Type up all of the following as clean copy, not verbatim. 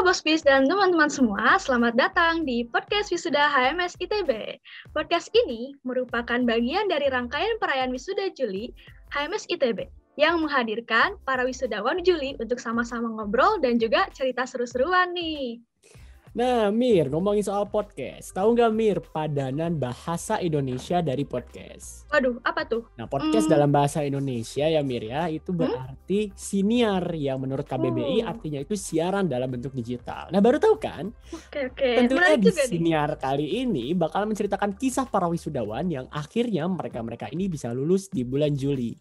Bos Bis dan teman-teman semua, selamat datang di podcast Wisuda HMS ITB. Podcast ini merupakan bagian dari rangkaian perayaan Wisuda Juli HMS ITB yang menghadirkan para wisudawan Juli untuk sama-sama ngobrol dan juga cerita seru-seruan nih. Nah, Mir, ngomongin soal podcast. Tahu nggak, Mir, padanan bahasa Indonesia dari podcast? Waduh, apa tuh? Nah, podcast dalam bahasa Indonesia ya, Mir, ya, itu berarti siniar, yang menurut KBBI artinya itu siaran dalam bentuk digital. Nah, baru tahu kan? Oke. Tentunya di siniar kali ini bakal menceritakan kisah para wisudawan yang akhirnya mereka ini bisa lulus di bulan Juli.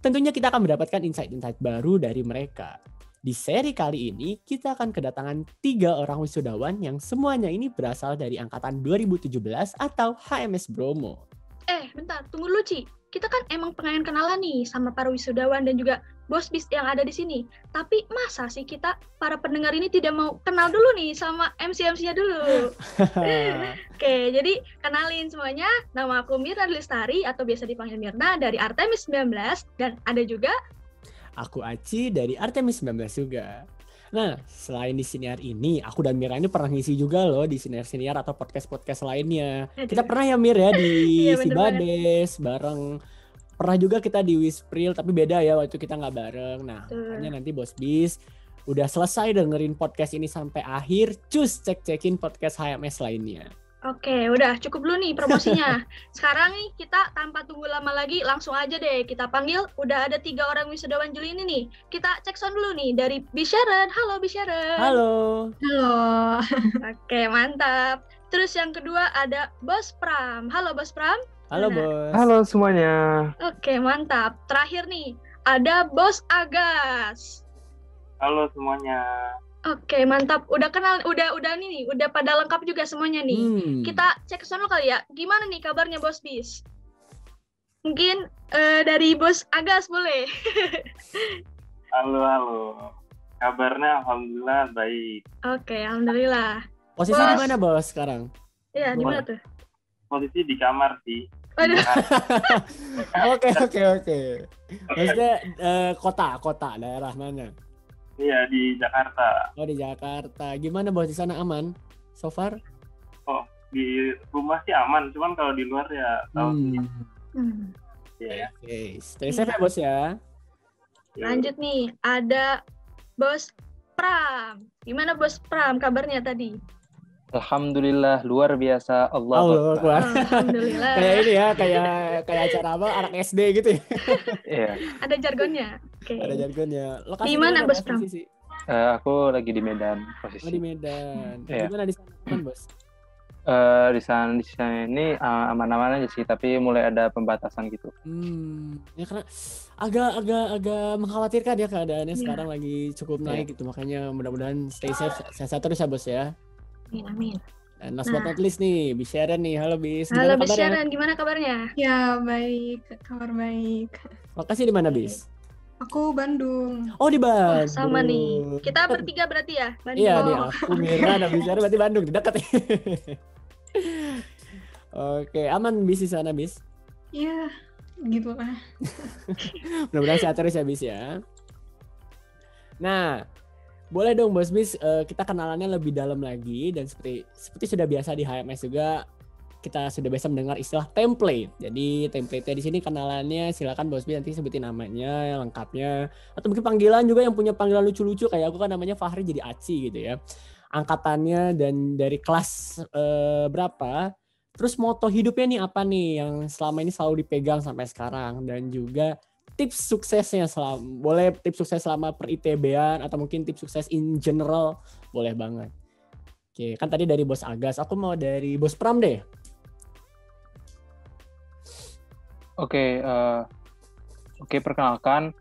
Tentunya kita akan mendapatkan insight-insight baru dari mereka. Di seri kali ini, kita akan kedatangan 3 orang wisudawan yang semuanya ini berasal dari angkatan 2017 atau HMS Bromo. Bentar, tunggu dulu, Ci. Kita kan emang pengen kenalan nih sama para wisudawan dan juga Bos Bis yang ada di sini. Tapi masa sih kita, para pendengar ini tidak mau kenal dulu nih sama MC-MC-nya dulu? Oke, jadi kenalin semuanya. Nama aku Mirna Lestari atau biasa dipanggil Mirna dari Artemis 19. Dan ada juga aku Aci dari Artemis 19 juga. Nah, selain di siniar ini, aku dan Mira ini pernah ngisi juga loh di siniar-siniar atau podcast-podcast lainnya. Kita pernah ya, Mir, ya di Sibades bareng. Pernah juga kita di Wispril, tapi beda ya, waktu kita nggak bareng. Nah, makanya nanti Bos Bis udah selesai dengerin podcast ini sampai akhir, cus cek-cekin podcast HMS lainnya. Oke, udah cukup dulu nih promosinya. Sekarang nih kita tanpa tunggu lama lagi, langsung aja deh kita panggil. Udah ada 3 orang wisudawan Juli ini nih. Kita cek sound dulu nih dari Bisharon. Halo Bisharon. Halo. Oke, mantap. Terus yang kedua ada Bos Pram. Halo Bos Pram. Halo Bos. Halo semuanya. Oke, mantap. Terakhir nih ada Bos Agas. Halo semuanya. Oke, mantap. Udah kenal, udah nih, udah pada lengkap juga semuanya nih. Kita cek sono kali ya. Gimana nih kabarnya Bos Bis? Mungkin dari Bos Agas boleh. Halo. Kabarnya alhamdulillah baik. Oke, alhamdulillah. Posisi di mana Bos sekarang? Iya, di mana tuh? Posisi di kamar sih. Waduh. Oke. Maksudnya kota, daerah mana? Iya, di Jakarta. Oh, di Jakarta. Gimana Bos, di sana aman so far? Oh, di rumah sih aman, cuman kalau di luar ya tahu sih. Iya. Oke, stay safe ya Bos ya. Lanjut nih, ada Bos Pram. Gimana Bos Pram kabarnya tadi? Alhamdulillah, luar biasa. Allah Akbar. Alhamdulillah. Kayak ini ya, kayak acara apa, anak SD gitu ya. Iya. Ada jargonnya. Oke. Ada jargonnya. Lokasi di mana Bos Pram? Aku lagi di Medan posisi. Oh, di Medan. Iya. Gimana di sana, Bos? Di sana ini aman-aman aja sih, tapi mulai ada pembatasan gitu. Ya karena agak mengkhawatirkan ya keadaannya sekarang lagi cukup naik gitu, makanya mudah-mudahan stay safe, sehat terus ya Bos ya. Amin. Dan last but not least nih, Bisharon nih. Halo Bis. Halo Bisharon, gimana kabarnya? Ya baik, kabar baik. Lokasi di mana Bis? Aku Bandung. Oh, di Bandung. Sama nih. Kita bertiga berarti ya? Bandung. Iya nih, aku Mirna dan Bisharon berarti Bandung, dekat. Oke, aman Bis di sana Bis? Iya, gitu lah. Mudah-mudahan sehat terus ya Bis ya. Nah, boleh dong Bos Bis, kita kenalannya lebih dalam lagi, dan seperti sudah biasa di HMS juga kita sudah biasa mendengar istilah template. Jadi template-nya di sini kenalannya silakan Bos Bis nanti sebutin namanya, lengkapnya, atau mungkin panggilan juga yang punya panggilan lucu-lucu kayak aku kan namanya Fahri jadi Aci gitu ya. Angkatannya dan dari kelas berapa? Terus moto hidupnya nih apa nih yang selama ini selalu dipegang sampai sekarang, dan juga tips suksesnya boleh tips sukses selama per ITB-an atau mungkin tips sukses in general boleh banget. Oke, kan tadi dari Bos Agas, aku mau dari Bos Pram deh. Oke, perkenalkan,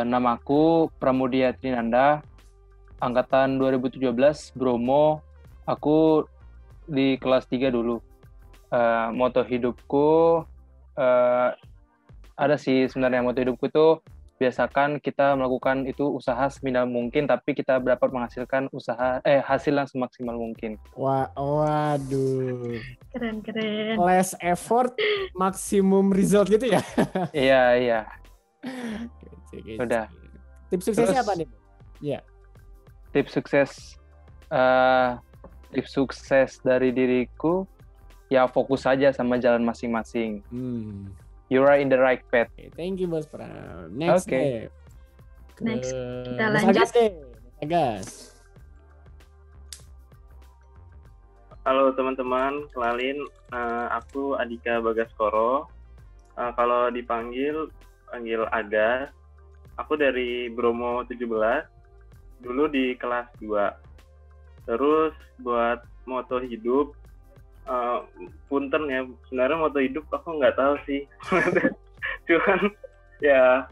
namaku Pramudia Trinanda, angkatan 2017 Bromo. Aku di kelas 3 dulu. Moto hidupku ada sih sebenarnya. Moto hidupku itu biasakan kita melakukan itu usaha seminimal mungkin, tapi kita dapat menghasilkan hasil yang semaksimal mungkin. Waduh. Keren. Less effort, maximum result gitu ya? Iya. Gitu. Udah. Tips suksesnya apa nih? Iya. Tips sukses tips sukses dari diriku ya fokus saja sama jalan masing-masing. You are in the right path. Okay, thank you Bos Pram. Next deh. Next kita Bos lanjut. Agas deh. Agas. Halo teman-teman, kenalin aku Adika Bagaskoro. Kalau panggil Agas. Aku dari Bromo 17. Dulu di kelas 2. Terus buat moto hidup, punten ya, sebenarnya moto hidup aku nggak tahu sih. Cuman ya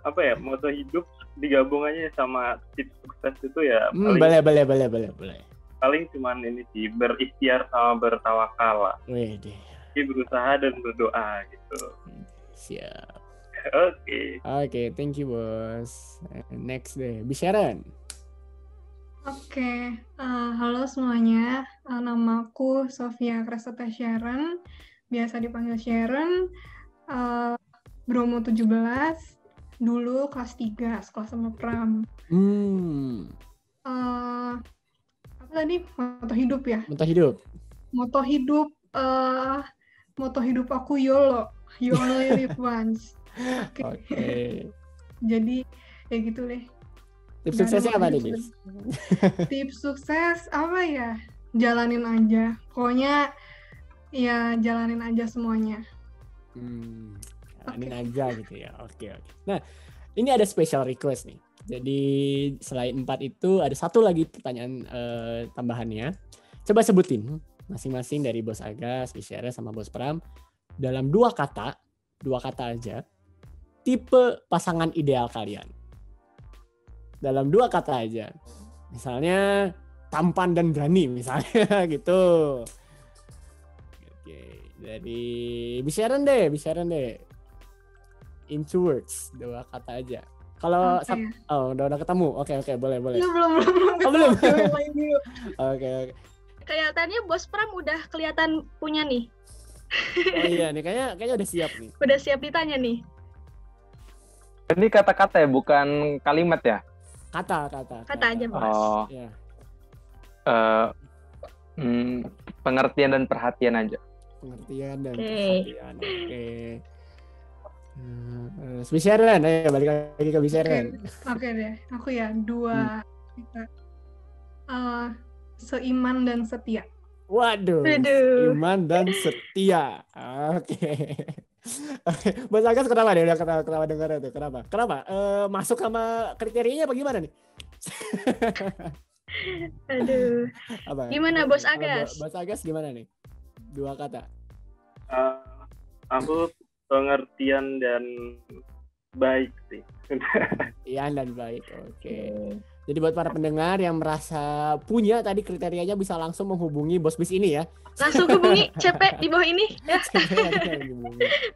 apa ya, moto hidup digabung aja sama tips sukses itu ya paling Boleh. paling cuman ini sih, berikhtiar sama bertawakal lah. Wede. Jadi berusaha dan berdoa gitu. Siap. Oke, Thank you Bos. Next deh, Bisharon. Oke, halo semuanya. Namaku Sofia Krasata Sharon, biasa dipanggil Sharon. Bromo 17, dulu kelas 3, sekolah sama Pram. Apa tadi? Moto hidup ya? Moto hidup. Moto hidup aku YOLO. You only live once. Oke. Jadi, ya gitu deh. Tips suksesnya apa nih, Bis? Tips sukses apa ya? Jalanin aja. Pokoknya ya jalanin aja semuanya. Jalanin aja gitu ya. Oke. Nah, ini ada special request nih. Jadi selain 4 itu ada satu lagi pertanyaan tambahannya. Coba sebutin masing-masing dari Bos Agas, Bisyara sama Bos Pram dalam 2 kata aja, tipe pasangan ideal kalian. Dalam 2 kata aja. Misalnya tampan dan berani misalnya gitu. Oke, dari Bisharon deh. In 2 words, 2 kata aja. Kalau udah ketemu. Oke, boleh. Belum. Belum. Oke. Oke. Kelihatannya Bos Pram udah kelihatan punya nih. Oh iya nih, kayaknya udah siap nih. Udah siap ditanya nih. Ini kata-kata ya, bukan kalimat ya? Kata aja Bos. Oh. Ya. Pengertian dan perhatian aja. Pengertian dan perhatian. Oke. Bisharon, balik lagi ke Bisharon. Oke deh, aku ya 2 kita. Seiman dan setia. Waduh. Seiman dan setia. Oke. Bos Agas kenapa deh? Udah ketawa dengar itu. Kenapa? Masuk sama kriterianya apa gimana nih? Aduh. Apa? Gimana Bos Agas? Bos Agas gimana nih? 2 kata. Aku pengertian dan baik sih. Pengertian dan baik. Oke. Jadi buat para pendengar yang merasa punya tadi kriterianya bisa langsung menghubungi Bos Bis ini ya. Langsung hubungi CP di bawah ini ya.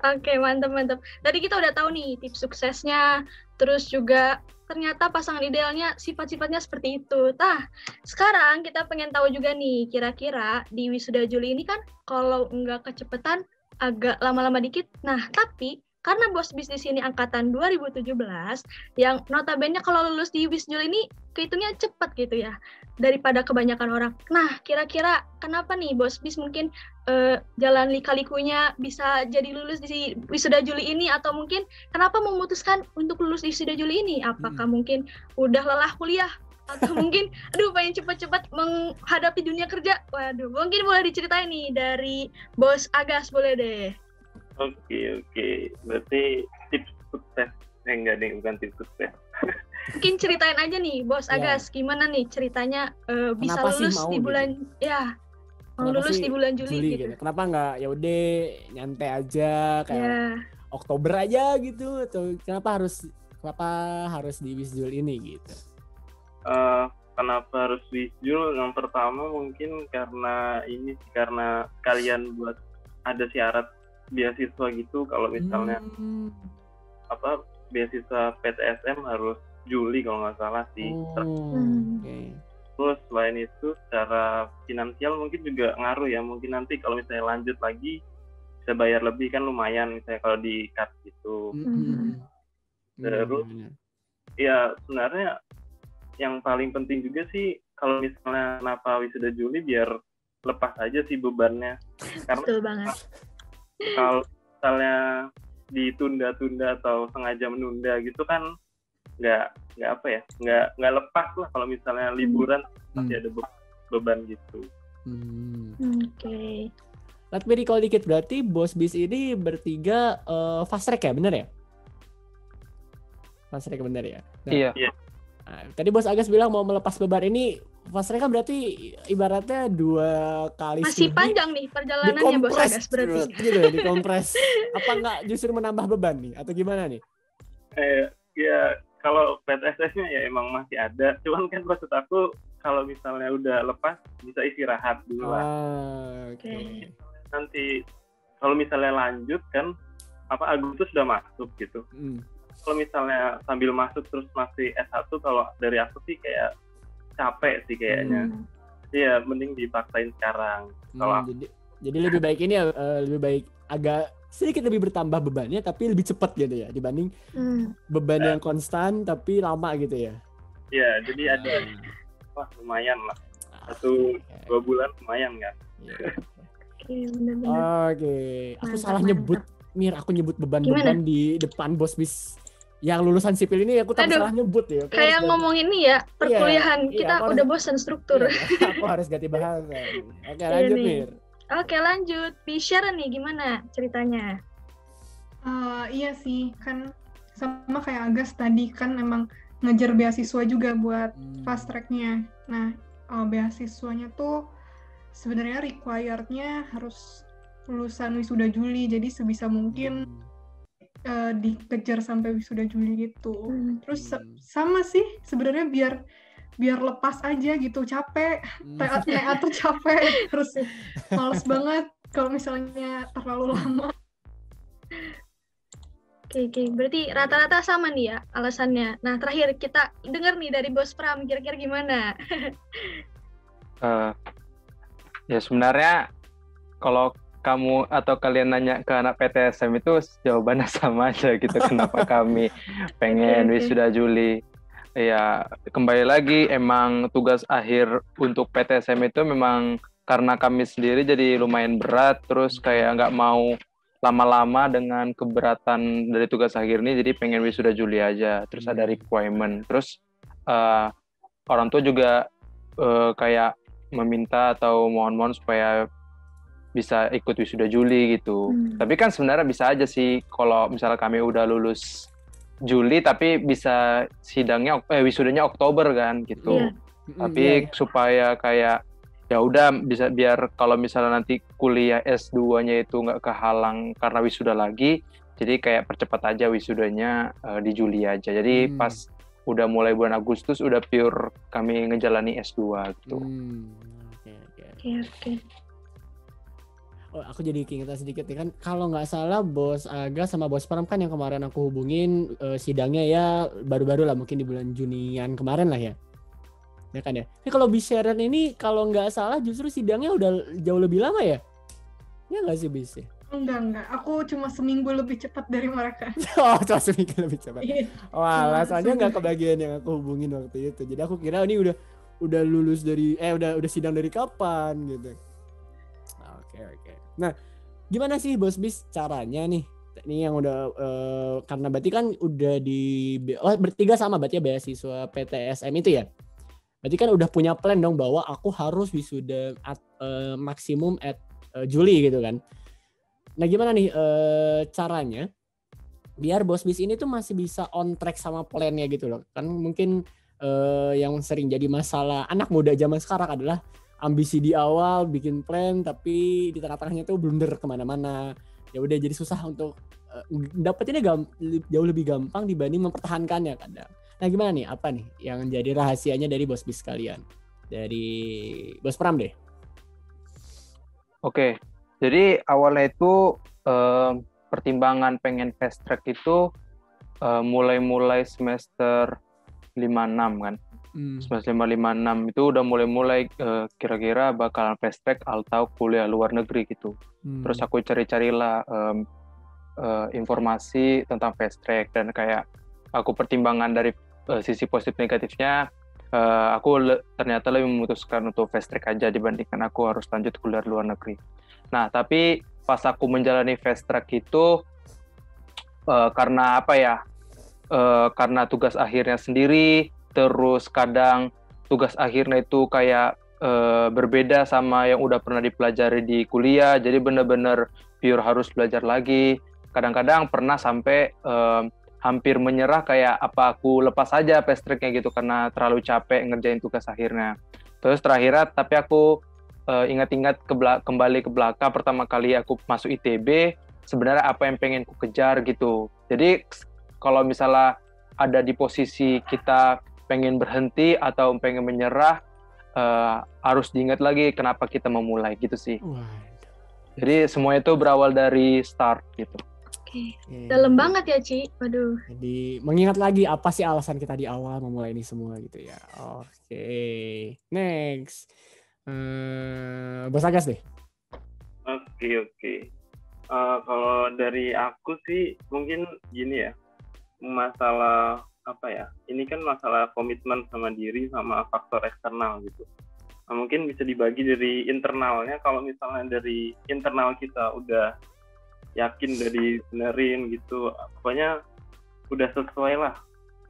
Oke, mantap. Tadi kita udah tahu nih tips suksesnya, terus juga ternyata pasangan idealnya sifat-sifatnya seperti itu. Nah, sekarang kita pengen tahu juga nih, kira-kira di Wisuda Juli ini kan kalau nggak kecepatan agak lama-lama dikit. Nah, tapi karena Bos Bis di sini angkatan 2017 yang notabene kalau lulus di Wisjul ini kehitungnya cepat gitu ya daripada kebanyakan orang. Nah, kira-kira kenapa nih Bos Bis mungkin jalan lika-likunya bisa jadi lulus di Wisuda Juli ini, atau mungkin kenapa memutuskan untuk lulus di Wisuda Juli ini? Apakah mungkin udah lelah kuliah atau mungkin pengen cepat-cepat menghadapi dunia kerja? Waduh, mungkin boleh diceritain nih dari Bos Agas, boleh deh. Oke. Berarti tips sukses. Enggak deh, bukan tips sukses. Mungkin ceritain aja nih, Bos Agas, gimana nih ceritanya bisa lulus di bulan lulus di bulan Juli gitu. Kenapa nggak ya udah nyantai aja kayak Oktober aja gitu, atau kenapa harus di Wisjul ini gitu? Kenapa harus Wisjul? Yang pertama mungkin karena kalian buat ada syarat beasiswa gitu. Kalau misalnya beasiswa PTSM harus Juli kalau nggak salah sih. Terus selain itu secara finansial mungkin juga ngaruh ya. Mungkin nanti kalau misalnya lanjut lagi bisa bayar lebih kan lumayan misalnya kalau di cut gitu. Terus ya sebenarnya yang paling penting juga sih kalau misalnya kenapa wisuda Juli biar lepas aja sih bebannya. Karena Betul banget. kalau misalnya ditunda-tunda atau sengaja menunda gitu kan nggak apa ya, nggak lepas lah kalau misalnya liburan masih ada beban gitu. Oke. Let me recall dikit, berarti Bos Bis ini bertiga fast track ya, bener ya? Fast track bener ya? Nah, Iya. Nah, tadi Bos Agas bilang mau melepas beban ini, fast track kan berarti ibaratnya 2 kali Masih studi panjang nih perjalanannya Bos dikompres Agas berarti. gitu ya, dikompres. Apa nggak justru menambah beban nih, atau gimana nih? Ya kalau PTSS-nya ya emang masih ada, cuman kan maksud aku kalau misalnya udah lepas bisa istirahat dulu lah. Oke. Nanti kalau misalnya lanjut kan Agustus sudah masuk gitu. Kalau misalnya sambil masuk terus masih S1, kalau dari aku sih kayak capek sih kayaknya. Iya, mending dipaksain sekarang. Kalau jadi lebih baik ini ya, lebih baik agak sedikit lebih bertambah bebannya tapi lebih cepat gitu ya dibanding beban yang konstan tapi lama gitu ya. Iya, jadi ada lumayan lah. 1-2 bulan lumayan kan. Oke, benar-benar. Oke, aku Mantap, salah mantap. nyebut Mir, aku nyebut beban-beban di depan Bos Bis yang lulusan sipil ini, aku tak salah nyebut ya. Kayak ngomongin ini ya, perkuliahan kita aku udah bosan struktur. Iya, aku harus ganti bahasa. Oke, lanjut Mir. Oke, lanjut. Share nih gimana ceritanya? Iya sih, kan sama kayak Agas tadi kan emang ngejar beasiswa juga buat fast track-nya. Nah, beasiswanya tuh sebenarnya required-nya harus lulusan wisuda Juli, jadi sebisa mungkin dikejar sampai wisuda Juli gitu. Terus sama sih sebenarnya biar lepas aja gitu, capek. TA tuh capek, terus males banget kalau misalnya terlalu lama. Oke. Berarti rata-rata sama nih ya alasannya. Nah, terakhir kita dengar nih dari Bos Pram, kira-kira gimana? Ya sebenarnya kalau kamu atau kalian nanya ke anak PTSM itu jawabannya sama aja gitu. Kenapa kami pengen wisuda Juli? Ya kembali lagi emang tugas akhir untuk PTSM itu memang karena kami sendiri jadi lumayan berat, terus kayak nggak mau lama-lama dengan keberatan dari tugas akhir ini, jadi pengen wisuda Juli aja. Terus ada requirement, terus orang tua juga kayak meminta atau mohon-mohon supaya bisa ikut wisuda Juli gitu. Tapi kan sebenarnya bisa aja sih kalau misalnya kami udah lulus Juli tapi bisa sidangnya wisudanya Oktober kan gitu. Tapi supaya kayak ya udah bisa biar kalau misalnya nanti kuliah S2-nya itu nggak kehalang karena wisuda lagi, jadi kayak percepat aja wisudanya di Juli aja. Jadi pas udah mulai bulan Agustus udah pure kami ngejalani S2 gitu. Oke. Oh, aku jadi keingetan sedikit nih kan, kalau nggak salah Bos Aga sama Bos Pram kan yang kemarin aku hubungin sidangnya ya baru-baru lah, mungkin di bulan Junian kemarin lah ya. Ya kan ya. Tapi kalau Bisharan ini kalau nggak salah justru sidangnya udah jauh lebih lama ya? Ya nggak sih Bis? Enggak. Aku cuma seminggu lebih cepat dari mereka. Oh, cuma seminggu lebih cepat. Wah, alasannya nggak seminggu. kebagian yang aku hubungin waktu itu. Jadi aku kira ini udah lulus dari udah sidang dari kapan gitu. Oke. Nah, gimana sih Bos Bis caranya nih? Ini yang udah karena berarti kan udah bertiga sama berarti ya beasiswa PTSM itu ya? Berarti kan udah punya plan dong bahwa aku harus wisuda maksimum Juli gitu kan. Nah, gimana nih caranya biar Bos Bis ini tuh masih bisa on track sama plan-nya gitu loh. Kan mungkin yang sering jadi masalah anak muda zaman sekarang adalah ambisi di awal bikin plan tapi di tengah-tengahnya tuh blunder kemana-mana. Ya udah jadi susah untuk dapetinnya jauh lebih gampang dibanding mempertahankannya kadang. Nah, gimana nih? Apa nih yang jadi rahasianya dari Bos Bis kalian? Dari Bos Pram deh. Oke. Jadi awalnya itu pertimbangan pengen fast track itu mulai semester 56 kan. Semester 5-6 itu udah mulai kira-kira bakalan fast track atau kuliah luar negeri gitu. Terus aku cari-carilah informasi tentang fast track dan kayak aku pertimbangan dari sisi positif negatifnya, aku ternyata lebih memutuskan untuk fast track aja dibandingkan aku harus lanjut kuliah di luar negeri. Nah, tapi pas aku menjalani fast track itu karena apa ya? Karena tugas akhirnya sendiri, terus kadang tugas akhirnya itu kayak berbeda sama yang udah pernah dipelajari di kuliah, jadi benar-benar pure harus belajar lagi. Kadang-kadang pernah sampai hampir menyerah, kayak apa aku lepas aja fast tracknya gitu karena terlalu capek ngerjain tugas akhirnya. Terus terakhir tapi aku ingat-ingat kembali ke belakang pertama kali aku masuk ITB, sebenarnya apa yang pengen ku kejar gitu. Jadi kalau misalnya ada di posisi kita pengen berhenti atau pengen menyerah, harus diingat lagi kenapa kita memulai gitu sih. Jadi semuanya itu berawal dari start gitu. Oke. Dalam banget ya, Ci. Waduh. Jadi mengingat lagi apa sih alasan kita di awal memulai ini semua gitu ya. Oke. Next. Bos Agas deh. Oke. Kalau dari aku sih mungkin gini ya. Masalah apa ya? Ini kan masalah komitmen sama diri sama faktor eksternal gitu. Nah, mungkin bisa dibagi dari internalnya. Kalau misalnya dari internal kita udah yakin, udah dibenerin gitu, pokoknya udah sesuai lah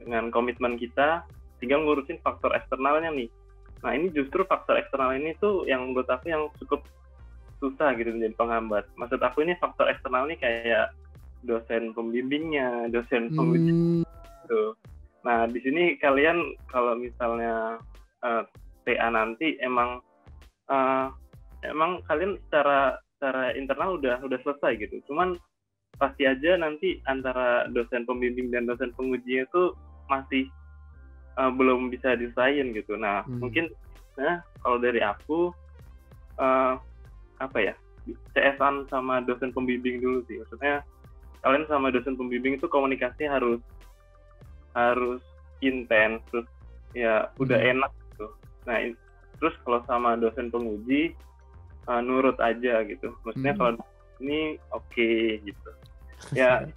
dengan komitmen kita, tinggal ngurusin faktor eksternalnya nih. Nah, ini justru faktor eksternal ini tuh yang menurut aku yang cukup susah gitu menjadi penghambat. Maksud aku ini faktor eksternal nih kayak dosen pembimbingnya, dosen penguji gitu. Nah, di sini kalian kalau misalnya TA nanti emang kalian secara internal udah selesai gitu. Cuman pasti aja nanti antara dosen pembimbing dan dosen pengujinya itu masih belum bisa diselesain gitu. Nah, mungkin kalau dari aku CS-an sama dosen pembimbing dulu sih. Maksudnya kalian sama dosen pembimbing itu komunikasi harus intens, terus ya udah enak gitu. Nah, terus kalau sama dosen penguji nurut aja gitu. Maksudnya kalau ini oke gitu. Ya,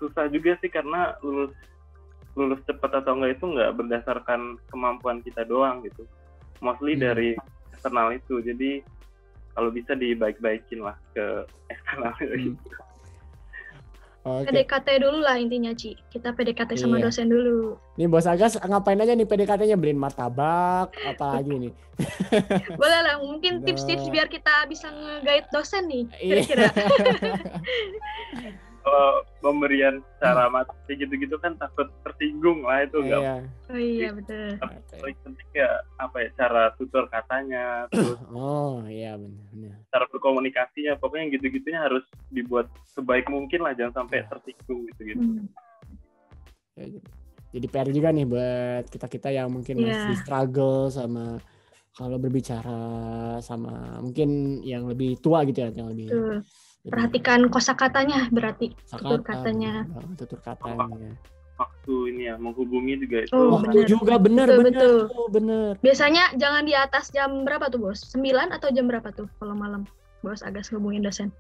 susah juga sih karena lulus cepat atau enggak itu enggak berdasarkan kemampuan kita doang gitu. Mostly dari eksternal itu. Jadi kalau bisa dibaik-baikin lah ke eksternal gitu. PDKT dulu lah intinya, Ci. Kita PDKT sama dosen dulu. Nih Bos Agas ngapain aja nih PDKT-nya? Beliin martabak, apa lagi nih? Boleh lah, mungkin tips-tips biar kita bisa nge-guide dosen nih, kira-kira. Kalau pemberian secara materi gitu-gitu kan takut tersinggung lah itu enggak. Oh iya betul. Paling penting ya cara tutur katanya, terus benar. cara berkomunikasinya, pokoknya gitu-gitunya harus dibuat sebaik mungkin lah, jangan sampai tersinggung gitu. Jadi PR juga nih buat kita yang mungkin masih struggle sama kalau berbicara sama mungkin yang lebih tua gitu ya, yang lebih perhatikan kosakatanya, berarti tutur katanya. Waktu ini ya menghubungi juga itu. Waktu juga benar. Biasanya jangan di atas jam berapa tuh, Bos? 9 atau jam berapa tuh kalau malam Bos Agas hubungin dosen?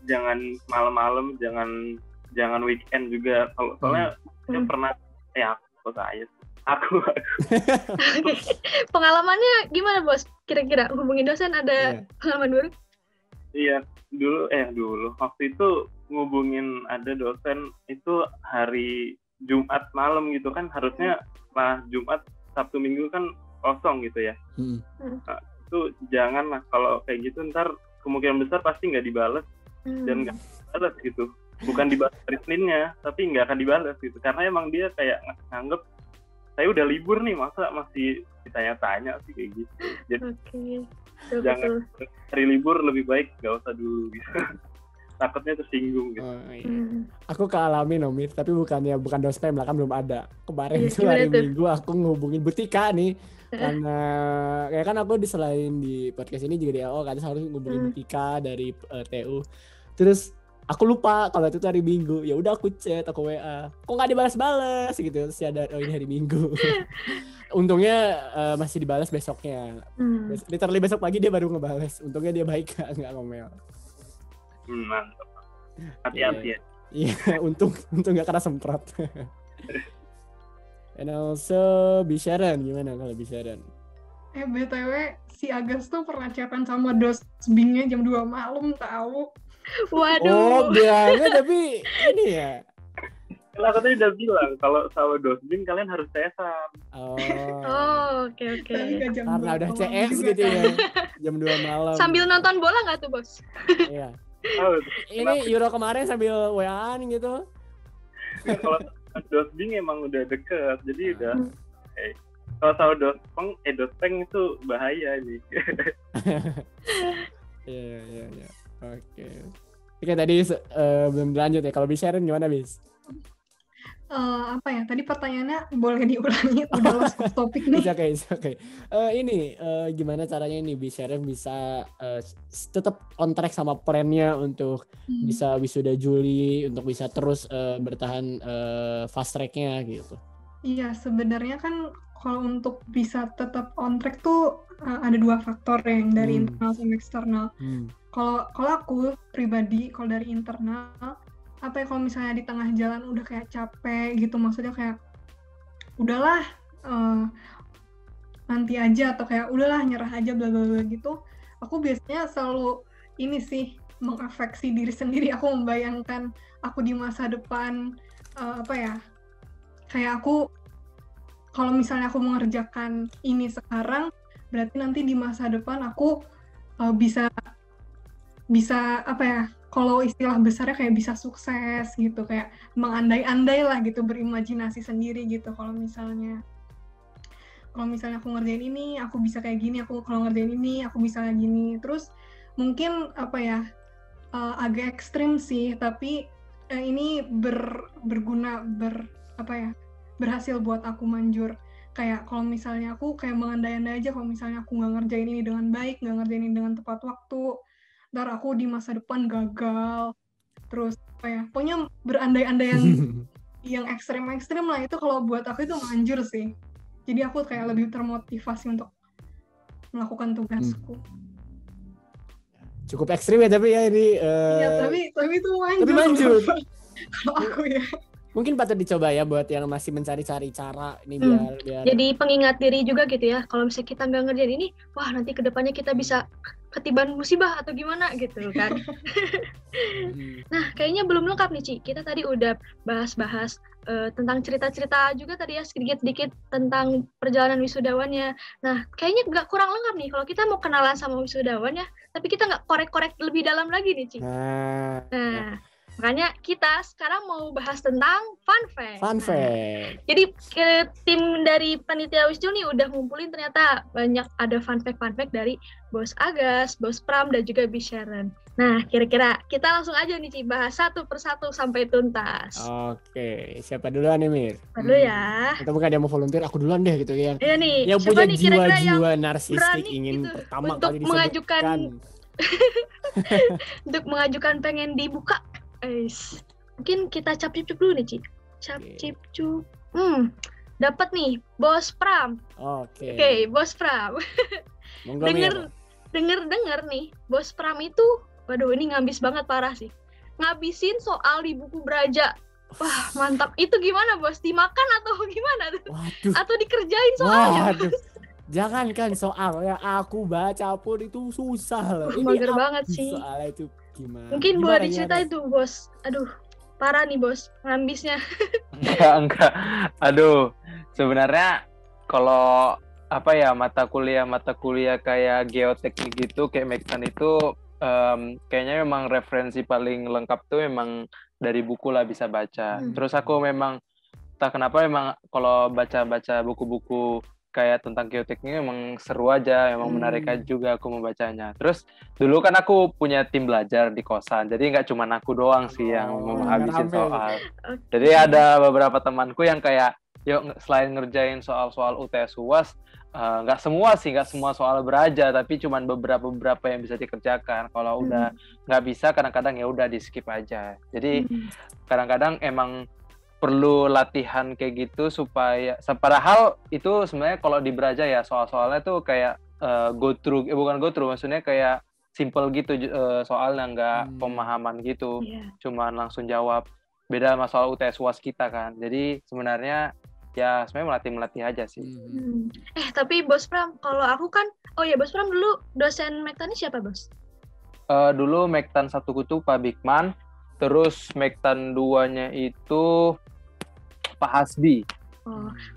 Jangan malam-malam, jangan weekend juga. Kalau soalnya saya pernah aku. Pengalamannya gimana, Bos? Kira-kira hubungin dosen ada pengalaman buruk? Iya, dulu waktu itu ngubungin ada dosen itu hari Jumat malam gitu kan, harusnya setelah Jumat Sabtu Minggu kan kosong gitu ya. Nah, itu jangan lah, kalau kayak gitu ntar kemungkinan besar pasti nggak dibalas dan nggak dibalas gitu. Bukan dibalas hari Seninnya, tapi nggak akan dibalas gitu, karena emang dia kayak nganggep saya udah libur nih, masa masih ditanya-tanya sih kayak gitu. Jadi jangan hari libur, lebih baik nggak usah dulu gitu. Takutnya tersinggung gitu. Aku kealamin Omir, tapi bukan dospem lah, kan belum ada. Kemarin itu hari Minggu aku ngehubungin Butika nih. Karena kayak kan aku selain di podcast ini juga di AO kan harus ngehubungin Butika dari TU. Terus aku lupa kalau itu hari Minggu. Ya udah aku chat, aku WA. Kok nggak dibalas-balas gitu. Terus ada ini hari Minggu. Untungnya masih dibalas besoknya. Literally besok pagi dia baru ngebales. Untungnya dia baik, nggak ngomel. Mantap. Hati-hati ya. Iya, untung nggak kena semprot. And also Bisharan, gimana kalau Bisharan? BTW, si Agas tuh pernah chatan sama dosbingnya jam 2 malam, tahu. Waduh. Banget, tapi ini ya. Kalau aku tadi udah bilang, kalau sama dosbing kalian harus cesan. Oke. Tapi nggak jam Karena 2 udah malam CS juga, gitu kan. ya. Jam 2 malam. Sambil nonton bola nggak tuh, Bos? Iya. Oh, Ini Euro kemarin sambil WA-an gitu. kalau dosbing emang udah deket, jadi udah. Kalau sama dospeng itu bahaya nih. Iya. Oke, tadi belum lanjut ya. Kalau Bisharan gimana, Bis? Apa ya? Tadi pertanyaannya boleh diulangi, udah lost topik nih. Oke. Ini gimana caranya nih Bisharan bisa tetap on track sama plannya untuk bisa wisuda Juli, untuk bisa terus bertahan fast track-nya gitu. Iya, sebenarnya kan kalau untuk bisa tetap on track tuh ada 2 faktor yang dari internal sama eksternal. Kalau aku pribadi, kalau dari internal, apa ya, kalau misalnya di tengah jalan udah kayak capek gitu, maksudnya kayak udahlah nanti aja, atau kayak udahlah nyerah aja bla bla bla gitu, aku biasanya selalu ini sih, mengafeksi diri sendiri. Aku membayangkan aku di masa depan, apa ya, kayak aku kalau misalnya aku mengerjakan ini sekarang, berarti nanti di masa depan aku bisa apa ya, kalau istilah besarnya kayak bisa sukses gitu, kayak mengandai-andai lah gitu, berimajinasi sendiri gitu. Kalau misalnya aku ngerjain ini, aku bisa kayak gini, kalau ngerjain ini, aku bisa kayak gini. Terus mungkin apa ya, agak ekstrim sih, tapi ini berguna, berhasil buat aku manjur. Kayak kalau misalnya aku kayak mengandai-andai aja, kalau misalnya aku nggak ngerjain ini dengan baik, nggak ngerjain ini dengan tepat waktu, ntar aku di masa depan gagal. Terus apa ya, pokoknya berandai-andai yang ekstrim lah. Itu kalau buat aku itu manjur sih. Jadi aku kayak lebih termotivasi untuk melakukan tugasku. Cukup ekstrim ya, tapi ya ini Iya, tapi itu manjur. Tapi manjur. Kalau aku ya. Mungkin patut dicoba ya buat yang masih mencari-cari cara ini biar Jadi pengingat diri juga gitu ya. Kalau misalnya kita nggak ngerjain ini, wah nanti kedepannya kita bisa ketiban musibah atau gimana gitu kan. Nah, kayaknya belum lengkap nih, Ci. Kita tadi udah bahas-bahas tentang cerita-cerita juga tadi ya, sedikit-sedikit tentang perjalanan wisudawannya. Nah, kayaknya nggak kurang lengkap nih kalau kita mau kenalan sama wisudawannya, tapi kita nggak korek-korek lebih dalam lagi nih, Ci. Nah, makanya kita sekarang mau bahas tentang fun fact. Jadi tim dari panitia Wisjul nih udah ngumpulin ternyata banyak ada fun fact dari Bos Agas, Bos Pram, dan juga Bisharan. Nah, kira-kira kita langsung aja nih, Ci, bahas satu persatu sampai tuntas. Oke, siapa duluan nih, Mir? Dulu ya. Atau bukan dia mau volunteer, aku duluan deh gitu ya. Iya nih, yang siapa punya nih kira-kira jiwa-jiwa yang narsistik berani ingin gitu pertama untuk kali mengajukan disebutkan. untuk pengen dibuka. Mungkin kita cap-cip dulu nih, Ci. Cap-cip-cup. Dapat nih, Bos Pram. Oke, Bos Pram. Denger nih, Bos Pram itu, waduh ini ngabis banget parah sih. Ngabisin soal di buku Braja. Wah, mantap. Itu gimana, Bos? Dimakan atau gimana tuh? Waduh. Atau dikerjain soalnya? Waduh. Jangankan soal ya, aku baca pun itu susah loh. Mager banget sih. Soalnya itu gimana? Mungkin boleh diceritain tuh, Bos. Aduh, parah nih, Bos. Ngambisnya. Enggak. Aduh, sebenarnya kalau apa ya, mata kuliah kayak geoteknik gitu, kayak Meksan itu kayaknya memang referensi paling lengkap tuh memang dari buku lah, bisa baca. Terus aku memang entah kenapa memang kalau baca-baca buku-buku kayak tentang geoteknik memang seru aja, memang menarik aja juga aku membacanya. Terus dulu kan aku punya tim belajar di kosan, jadi nggak cuma aku doang sih yang menghabisin soal. Jadi ada beberapa temanku yang kayak, yuk selain ngerjain soal-soal UTS UAS, nggak semua soal Braja, tapi cuma beberapa yang bisa dikerjakan. Kalau udah nggak bisa, kadang-kadang ya udah di skip aja. Jadi kadang-kadang emang perlu latihan kayak gitu supaya, padahal itu sebenarnya kalau di Braja ya soal-soalnya tuh kayak bukan go through, maksudnya kayak simple gitu soalnya, nggak pemahaman gitu, cuman langsung jawab. Beda sama soal UTS UAS kita kan. Jadi sebenarnya ya sebenarnya melatih aja sih. Tapi Bos Pram, kalau aku kan, Bos Pram dulu dosen Mektan siapa Bos? Dulu Mektan 1 tuh Pak Bikman, terus Mektan 2-nya itu Pak Hasbi.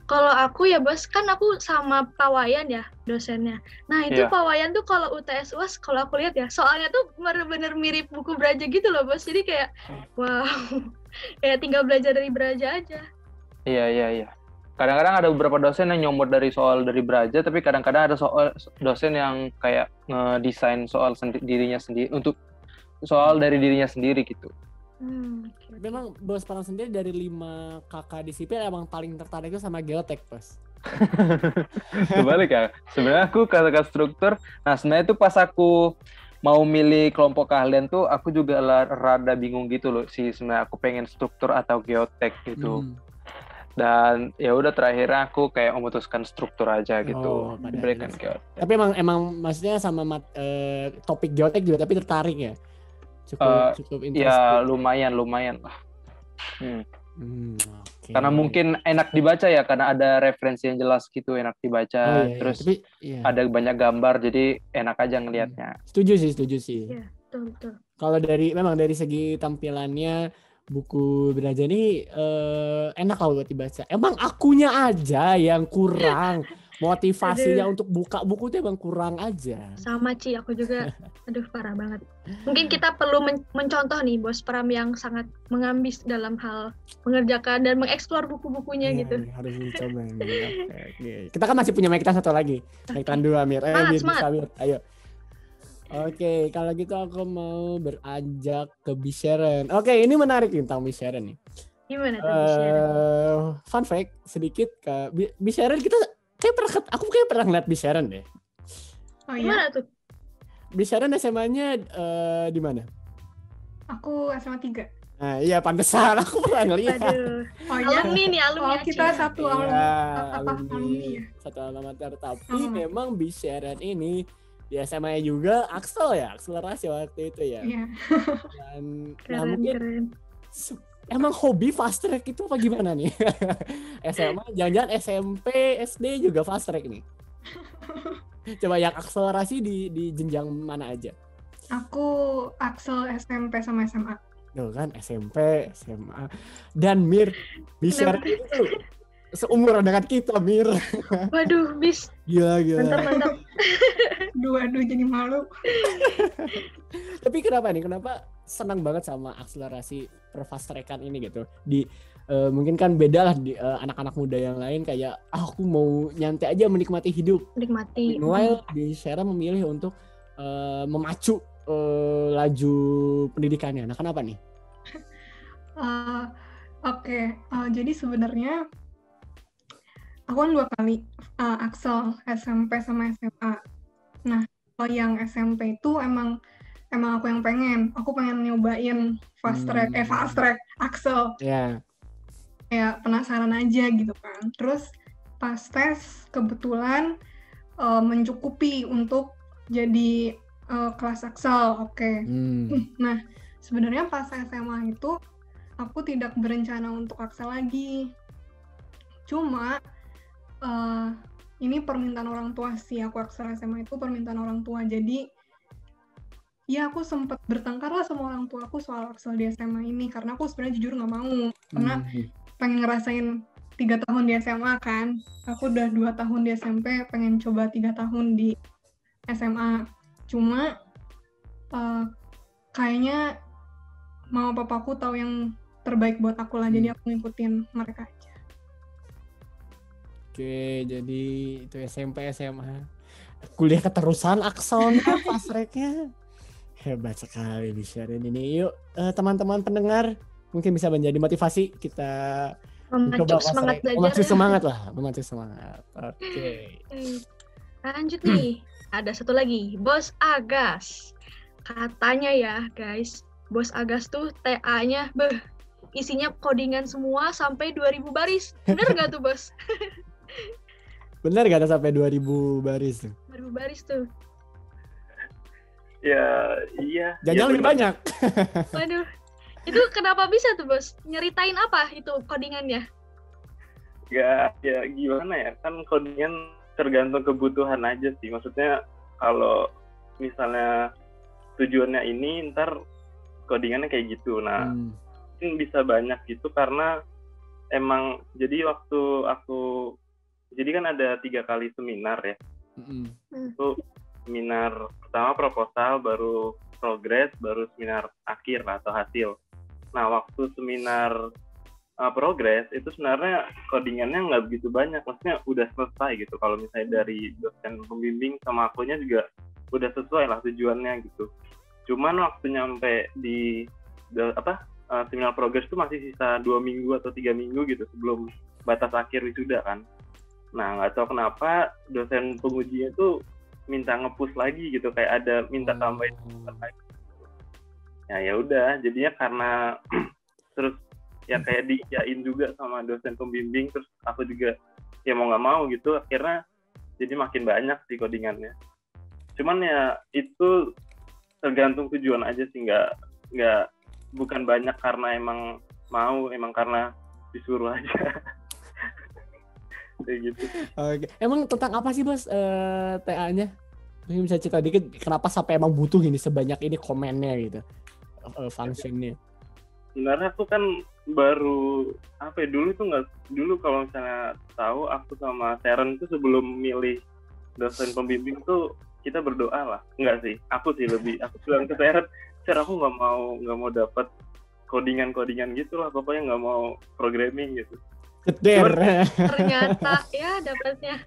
Kalau aku ya Bos, kan aku sama Pak Wayan ya dosennya. Nah itu Pak Wayan tuh kalau UTS UAS, kalau aku lihat ya, soalnya tuh bener-bener mirip buku Braja gitu loh Bos. Jadi kayak, wow, kayak tinggal belajar dari Braja aja. Iya. Kadang-kadang ada beberapa dosen yang nyomot dari soal dari Braja, tapi kadang-kadang ada dosen yang kayak ngedesain soal dirinya sendiri, untuk soal dari dirinya sendiri gitu. Memang Bos Pram sendiri dari 5 kakak disiplin emang paling tertarik itu sama geotek, Bos. Kebalik ya. Sebenarnya aku kakak struktur. Nah sebenarnya itu pas aku mau milih kelompok keahlian tuh aku juga rada bingung gitu loh sih, sebenarnya aku pengen struktur atau geotek gitu. Dan ya udah terakhirnya aku kayak memutuskan struktur aja gitu. Diberikan geotek. Tapi emang maksudnya sama topik geotek juga tapi tertarik ya. Cukup interesting. Ya lumayan lah. Okay. Karena mungkin enak dibaca ya, karena ada referensi yang jelas gitu, enak dibaca. Terus ada banyak gambar, jadi enak aja ngelihatnya. Setuju sih. Iya, betul. Kalau memang dari segi tampilannya buku Braja ini enak lah buat dibaca. Emang akunya aja yang kurang. Motivasinya untuk buka buku itu emang kurang aja. Sama Ci, aku juga parah banget. Mungkin kita perlu mencontoh nih Bos Pram yang sangat mengambis dalam hal mengerjakan dan mengeksplor buku-bukunya gitu. Harus dicoba ini. Okay. Kita kan masih punya Mektan 1 lagi. Mektan 2 Mir. Semangat. Ayo. Oke, kalau gitu aku mau beranjak ke Bisharen. Oke, ini menarik tentang Bisharen nih. Gimana tuh Bisharen? Fun fact sedikit ke Bisharen, aku pernah ngeliat Bisharen deh. Gimana tuh? Bisharen SMA-nya di mana? Aku SMA 3. Nah, iya pantesan aku pernah ngeliat. Alumni kita satu alumni. Satu alamater, tapi memang Bisharen ini di SMA juga akselerasi waktu itu ya. Iya. Dan keren. Emang hobi fast track itu apa gimana nih? SMA, jangan-jangan SMP, SD juga fast track nih. Coba yang akselerasi di jenjang mana aja? Aku aksel SMP sama SMA. Tuh kan SMP, SMA. Dan Mir, Bisharen itu seumuran dengan kita, Mir. Waduh, Bis. Gila. Mantap. Aduh, jadi malu. Tapi kenapa senang banget sama akselerasi fast trackan ini gitu? Mungkin kan beda lah di anak-anak muda yang lain, kayak aku mau nyantai aja menikmati hidup. Meanwhile Bisharen memilih untuk memacu laju pendidikannya. Nah, kenapa nih? Jadi sebenarnya aku kan 2 kali aksel SMP sama SMA. Nah, kalau yang SMP itu emang aku yang pengen nyobain fast track aksel. Iya. Kayak penasaran aja gitu kan. Terus pas tes kebetulan mencukupi untuk jadi kelas aksel. Oke. Nah, sebenarnya pas SMA itu aku tidak berencana untuk aksel lagi. Cuma ini permintaan orang tua sih, aku aksel SMA itu permintaan orang tua. Jadi ya aku sempat bertengkar lah sama orang tua aku soal aksel di SMA ini, karena aku sebenarnya jujur nggak mau, karena pengen ngerasain 3 tahun di SMA kan. Aku udah 2 tahun di SMP, pengen coba 3 tahun di SMA. Cuma kayaknya mama papaku tahu yang terbaik buat aku lah, jadi aku ngikutin mereka aja. Oke, jadi itu SMP, SMA. Kuliah keterusan akselnya, fast track-nya. Hebat sekali Bisharen ini. Yuk, teman-teman pendengar, mungkin bisa menjadi motivasi kita memacu semangat belajar. Memacu semangat. Oke. Lanjut nih. Ada satu lagi, Bos Agas. Katanya ya, guys, Bos Agas tuh TA-nya isinya codingan semua sampai 2000 baris. Bener nggak tuh, Bos? Bener nggak tuh sampai 2000 baris tuh? 2000 baris tuh. Ya, iya. Jangan lebih banyak. Waduh. Itu kenapa bisa tuh, Bos? Nyeritain apa itu codingannya? ya gimana ya, kan codingan tergantung kebutuhan aja sih. Maksudnya kalau misalnya tujuannya ini, ntar codingannya kayak gitu. Nah, mungkin bisa banyak gitu karena emang jadi waktu aku, jadi kan ada 3 kali seminar ya. Itu seminar pertama proposal, baru progres, baru seminar akhir atau hasil. Nah, waktu seminar progres itu sebenarnya codingannya nggak begitu banyak, maksudnya udah selesai gitu. Kalau misalnya dari dosen pembimbing sama akunya juga udah sesuai lah tujuannya gitu. Cuman waktu nyampe di seminar progres itu masih sisa 2 minggu atau 3 minggu gitu sebelum batas akhir wisuda kan. Nah, nggak tahu kenapa dosen pengujinya tuh minta nge-push lagi gitu, kayak ada minta tambahin lagi. Ya udah, jadinya karena terus ya kayak diiyain juga sama dosen pembimbing, terus aku juga ya mau nggak mau gitu, akhirnya jadi makin banyak sih codingannya. Cuman ya itu tergantung tujuan aja sih, nggak bukan banyak karena emang mau, emang karena disuruh aja. Kayak gitu. Oke. Emang tentang apa sih Bos TA-nya? Mungkin bisa cerita dikit kenapa sampai emang butuh ini sebanyak ini komennya gitu, functionnya. Sebenarnya aku kan baru dulu kalau misalnya tahu, aku sama Seren tuh sebelum milih dosen pembimbing tuh kita berdoa lah. Enggak sih, aku bilang ke Seren, aku nggak mau dapat codingan gitu lah, pokoknya nggak mau programming gitu. Ternyata ya dapatnya.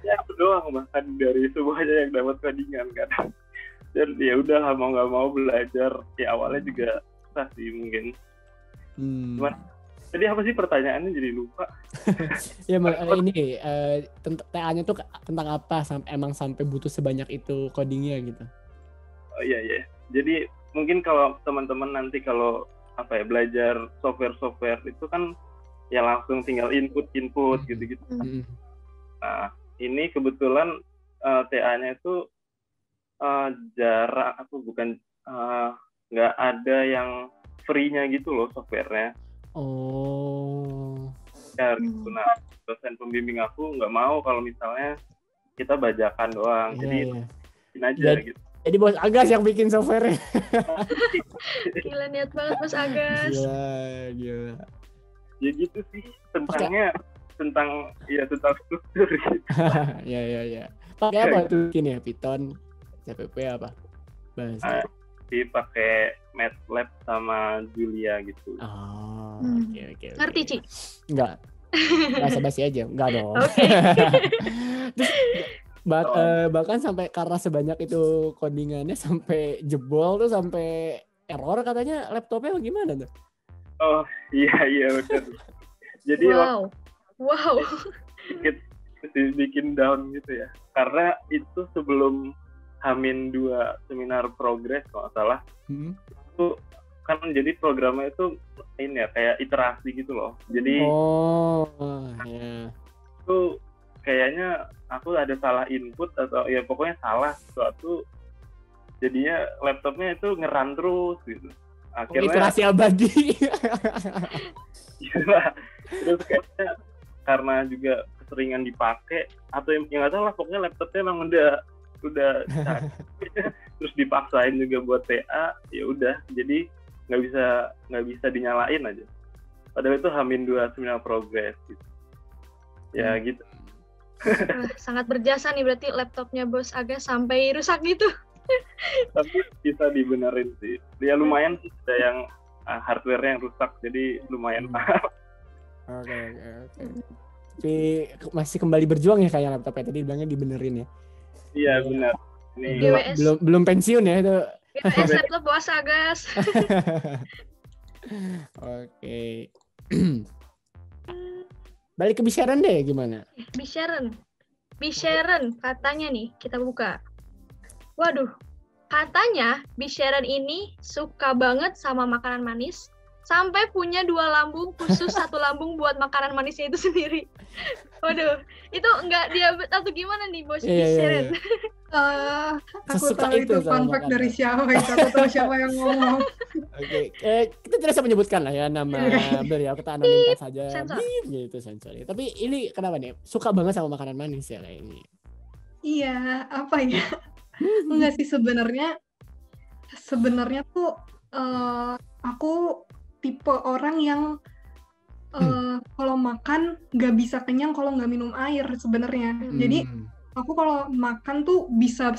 Ya aku doang bahkan dari semuanya yang dapat codingan kan. Dan ya udah mau nggak mau belajar. Ya awalnya juga susah sih mungkin. Cuman tadi apa sih pertanyaannya, jadi lupa. Ya ini TA-nya tuh tentang apa emang sampai butuh sebanyak itu codingnya gitu. Oh iya. Jadi mungkin kalau teman-teman nanti kalau belajar software itu kan ya langsung tinggal input gitu-gitu. Nah, ini kebetulan TA-nya itu nggak ada yang free-nya gitu loh software-nya. Ya gitu. Nah, dosen pembimbing aku nggak mau kalau misalnya kita bajakan doang. Jadi aja gitu. Jadi Bos Agas yang bikin software-nya. Gila, niat banget Bos Agas. Gila. Ya gitu sih, tentang struktur gitu. Ya. Pakai apa tuh bikin ya? Python, CPP apa? Bahasa. Pakai MATLAB sama Julia gitu. Oke. Ngerti, Ci? Enggak. Basa-basi aja. Enggak dong. Oke. Terus bahkan sampai karena sebanyak itu codingannya sampai jebol tuh, sampai error katanya laptopnya gimana tuh? Oh iya benar. Jadi wow. bikin down gitu ya. Karena itu sebelum H-2 seminar progres kalau nggak salah. Itu kan jadi programnya itu ini ya kayak iterasi gitu loh. Jadi itu kayaknya aku ada salah input atau ya pokoknya salah sesuatu. Jadinya laptopnya itu ngerun terus gitu. Akhirnya iterasi abadi. Iya. Terus kayaknya karena juga keseringan dipakai atau yang nggak tahu lah, pokoknya laptopnya emang udah terus dipaksain juga buat TA, ya udah jadi nggak bisa dinyalain aja. Padahal itu H-2 seminar progres gitu. Ya gitu. Sangat berjasa nih berarti laptopnya Bos Agas sampai rusak gitu. Tapi bisa dibenerin sih. Dia lumayan sih, ada yang hardware-nya yang rusak, jadi lumayan mahal. Oke. Tapi masih kembali berjuang ya kayak laptopnya tadi bilangnya dibenerin ya. Iya benar. Ini belum pensiun ya itu. GWS laptop Bos Agas. Oke. Balik ke Bisharan deh, gimana? Bisharan katanya nih, kita buka. Waduh, katanya Bisharan ini suka banget sama makanan manis, sampai punya 2 lambung khusus, 1 lambung buat makanan manisnya itu sendiri. Waduh, itu enggak diabetes atau gimana nih Bos Sharon? Aku Sesuka tahu itu itu sama fun fact makanan. dari siapa itu. Aku tahu siapa yang ngomong. Oke, kita tidak bisa menyebutkan lah ya nama beliau, kita anonimkan saja. sensor. Bip, gitu sensor. Tapi ini kenapa nih? Suka banget sama makanan manis ya kayak ini. Iya, apa ya? Enggak sih sebenarnya tuh aku tipe orang yang kalau makan nggak bisa kenyang kalau nggak minum air sebenarnya. Jadi aku kalau makan tuh bisa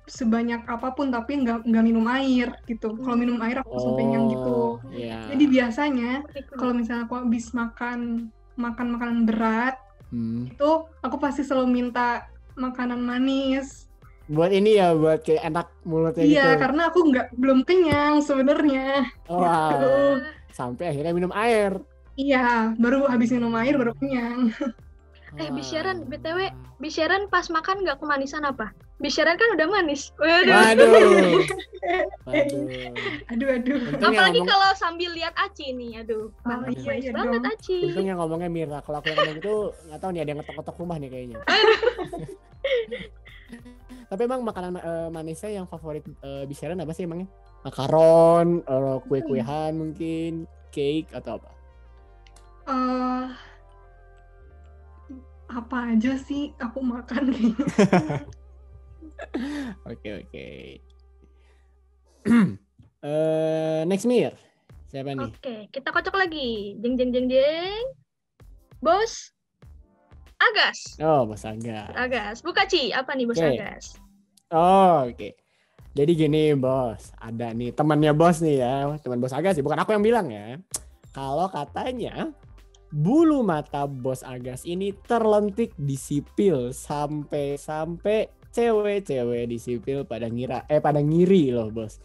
sebanyak apapun tapi nggak minum air gitu. Kalau minum air aku langsung kenyang gitu. Iya. Jadi biasanya kalau misalnya aku habis makan makanan berat itu aku pasti selalu minta makanan manis. Buat ini ya, buat kayak enak mulutnya gitu. Iya, karena aku belum kenyang sebenarnya. Wah, sampai akhirnya minum air. Iya, baru habis minum air baru kenyang. Bisharan, BTW, Bisharan pas makan nggak kemanisan apa? Bisharan kan udah manis. Waduh. Aduh. Apalagi kalau sambil lihat Aci nih, aduh. Iya banget dong. Aci. Untung yang ngomongnya Mira. Kalau aku yang ngomong itu nggak tahu nih, ada yang ngetok-ngetok rumah nih kayaknya. Tapi emang makanan manisnya yang favorit Bisharan apa sih emangnya? Makaron, kue-kuean mungkin, cake atau apa? Apa aja sih aku makan kayaknya. Oke. Next Mir. Siapa nih? Oke, kita kocok lagi. Jeng. Bos Agas. Oh, Bos Agas. Agas. Buka Ci, apa nih Bos Oke. Agas? Oh, oke. Jadi gini, Bos. Ada nih temannya Bos nih ya. Teman Bos Agas sih, bukan aku yang bilang ya. Kalau katanya bulu mata Bos Agas ini terlentik di sipil sampai cewek-cewek di sipil pada ngiri loh, Bos.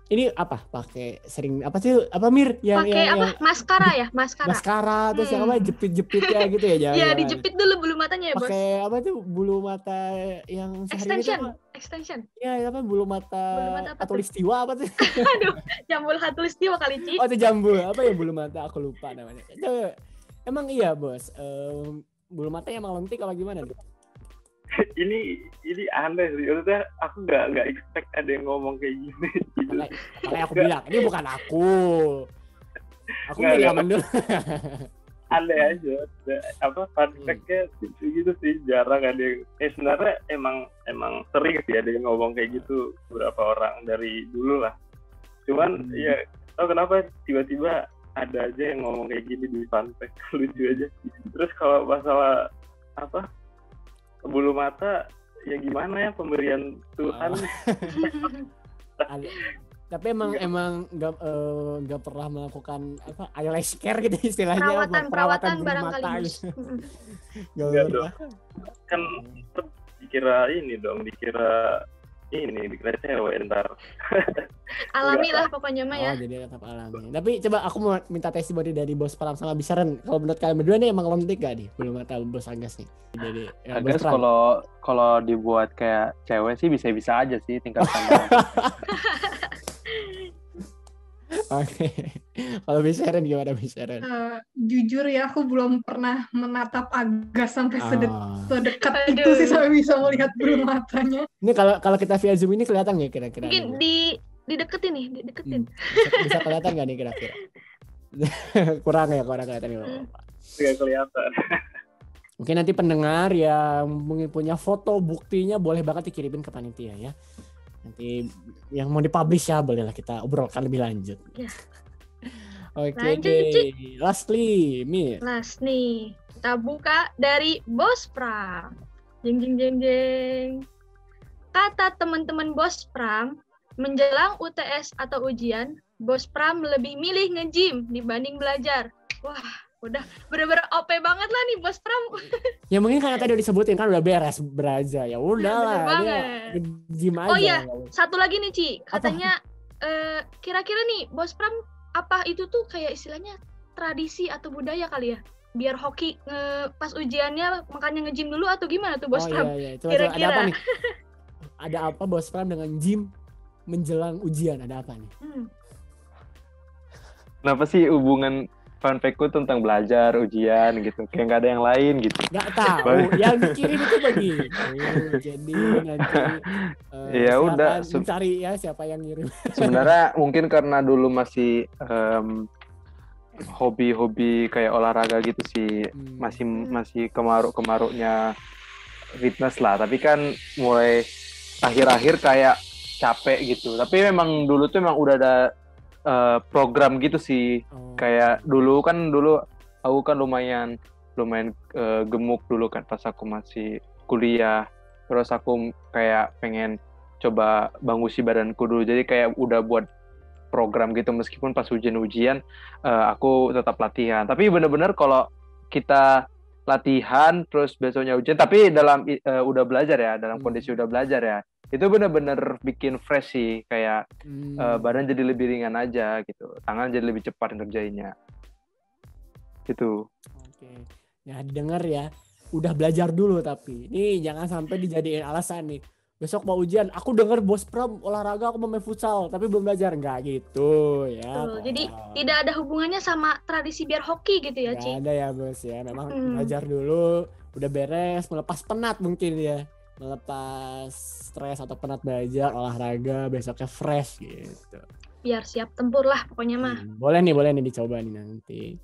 Ini apa? Pakai sering apa sih? Apa Mir? Pakai apa? Maskara ya, maskara. Maskara terus yang apa? Jepit-jepitnya gitu ya, jangan. Iya, dijepit dulu bulu matanya ya, Bos. Pakai apa tuh bulu mata yang Extension. Iya, apa bulu mata apa tuh? Khatulistiwa apa tuh? Aduh, jambul Khatulistiwa kali, Ci. Oh, itu jambul. Apa ya bulu mata? Aku lupa namanya. Itu, emang iya, Bos. Bulu mata emang lentik apa gimana tuh? ini aneh sih. Maksudnya aku nggak expect ada yang ngomong kayak gini. Makanya aku bilang, ini bukan aku. Aku dari aman dulu. Aneh aja. Apa fun fact-nya gitu sih, jarang ada yang sebenarnya emang sering sih ada yang ngomong kayak gitu, beberapa orang dari dulu lah. Cuman ya tau kenapa tiba-tiba ada aja yang ngomong kayak gini di fun fact, lucu aja. Terus kalau masalah apa bulu mata ya gimana ya, pemberian Tuhan. Tapi emang nggak pernah melakukan apa eyelash care gitu istilahnya, perawatan bulu barangkali, mata Bos. gitu. Enggak dong. Kan dikira cewek ntar. Alami lah pokoknya mah ya. Oh, jadi tetap alami. Tapi coba aku mau minta testimoni dari Bos Pram sama Bisharan. Kalau menurut kalian berdua nih emang lentik gak nih bulu mata Bos Agas nih? Jadi Agas kalau dibuat kayak cewek sih bisa-bisa aja sih tingkat pandang. Oke. Kalau Bisharan gimana Bisharan? Jujur ya, aku belum pernah menatap Agas sampai sedekat Aduh. itu sih sampai bisa melihat bulu matanya. Ini kalau kita via Zoom ini kelihatan nggak kira-kira? Mungkin dideketin nih, dideketin. Bisa kelihatan nggak nih kira-kira? kurang kelihatan nih. Nggak kelihatan. Mungkin nanti pendengar yang mungkin punya foto buktinya boleh banget dikirimin ke panitia ya. Nanti yang mau dipublish ya bolehlah kita obrolkan lebih lanjut. Ya. Oke Lanjut, deh. Lastly, Mir. Last nih, kita buka dari Bos Pram. Jeng. Kata teman-teman Bos Pram, menjelang UTS atau ujian, Bos Pram lebih milih nge-gym dibanding belajar. Wah, udah bener-bener OP banget lah nih Bos Pram. Ya mungkin karena tadi udah disebutin kan udah beres beraja. Ya udahlah. Bener Dia banget. gym aja. Oh iya, satu lagi nih Ci, katanya kira-kira nih Bos Pram apa itu tuh kayak istilahnya tradisi atau budaya kali ya? Biar hoki pas ujiannya makanya nge-gym dulu atau gimana tuh Bos Pram? Iya. Coba Kira-kira. ada apa nih? Ada apa Bos Pram dengan gym menjelang ujian? Ada apa nih? Kenapa sih hubungan fun fact-ku tentang belajar, ujian gitu? Kayak nggak ada yang lain gitu. Nggak tahu, yang dikirim itu begitu. Jadi nanti Ya udah, silakan mencari ya siapa yang ngirim. sebenarnya mungkin karena dulu masih hobi-hobi kayak olahraga gitu sih, masih kemaruk-kemaruknya fitness lah. Tapi kan mulai akhir-akhir kayak capek gitu. Tapi memang dulu tuh memang udah ada program gitu sih. Kayak dulu aku kan lumayan gemuk dulu kan pas aku masih kuliah. Terus aku kayak pengen coba bangusi badanku dulu. Jadi kayak udah buat program gitu, meskipun pas ujian-ujian aku tetap latihan. Tapi bener-bener kalau kita latihan terus besoknya ujian, tapi dalam udah belajar ya, dalam kondisi udah belajar ya, itu bener-bener bikin fresh sih, kayak badan jadi lebih ringan aja gitu, tangan jadi lebih cepat ngerjainnya gitu. Oke, ya didengar ya, udah belajar dulu, tapi ini jangan sampai dijadiin alasan nih, besok mau ujian, aku denger Bos Pram olahraga, aku mau main futsal, tapi belum belajar. Nggak gitu ya. Jadi tidak ada hubungannya sama tradisi biar hoki gitu ya, Ci? Nggak ada ya Bos ya, memang belajar dulu, udah beres, melepas penat mungkin ya. Melepas stres atau penat belajar, olahraga, besoknya fresh gitu. Biar siap tempur lah pokoknya mah. Boleh nih dicoba nih nanti.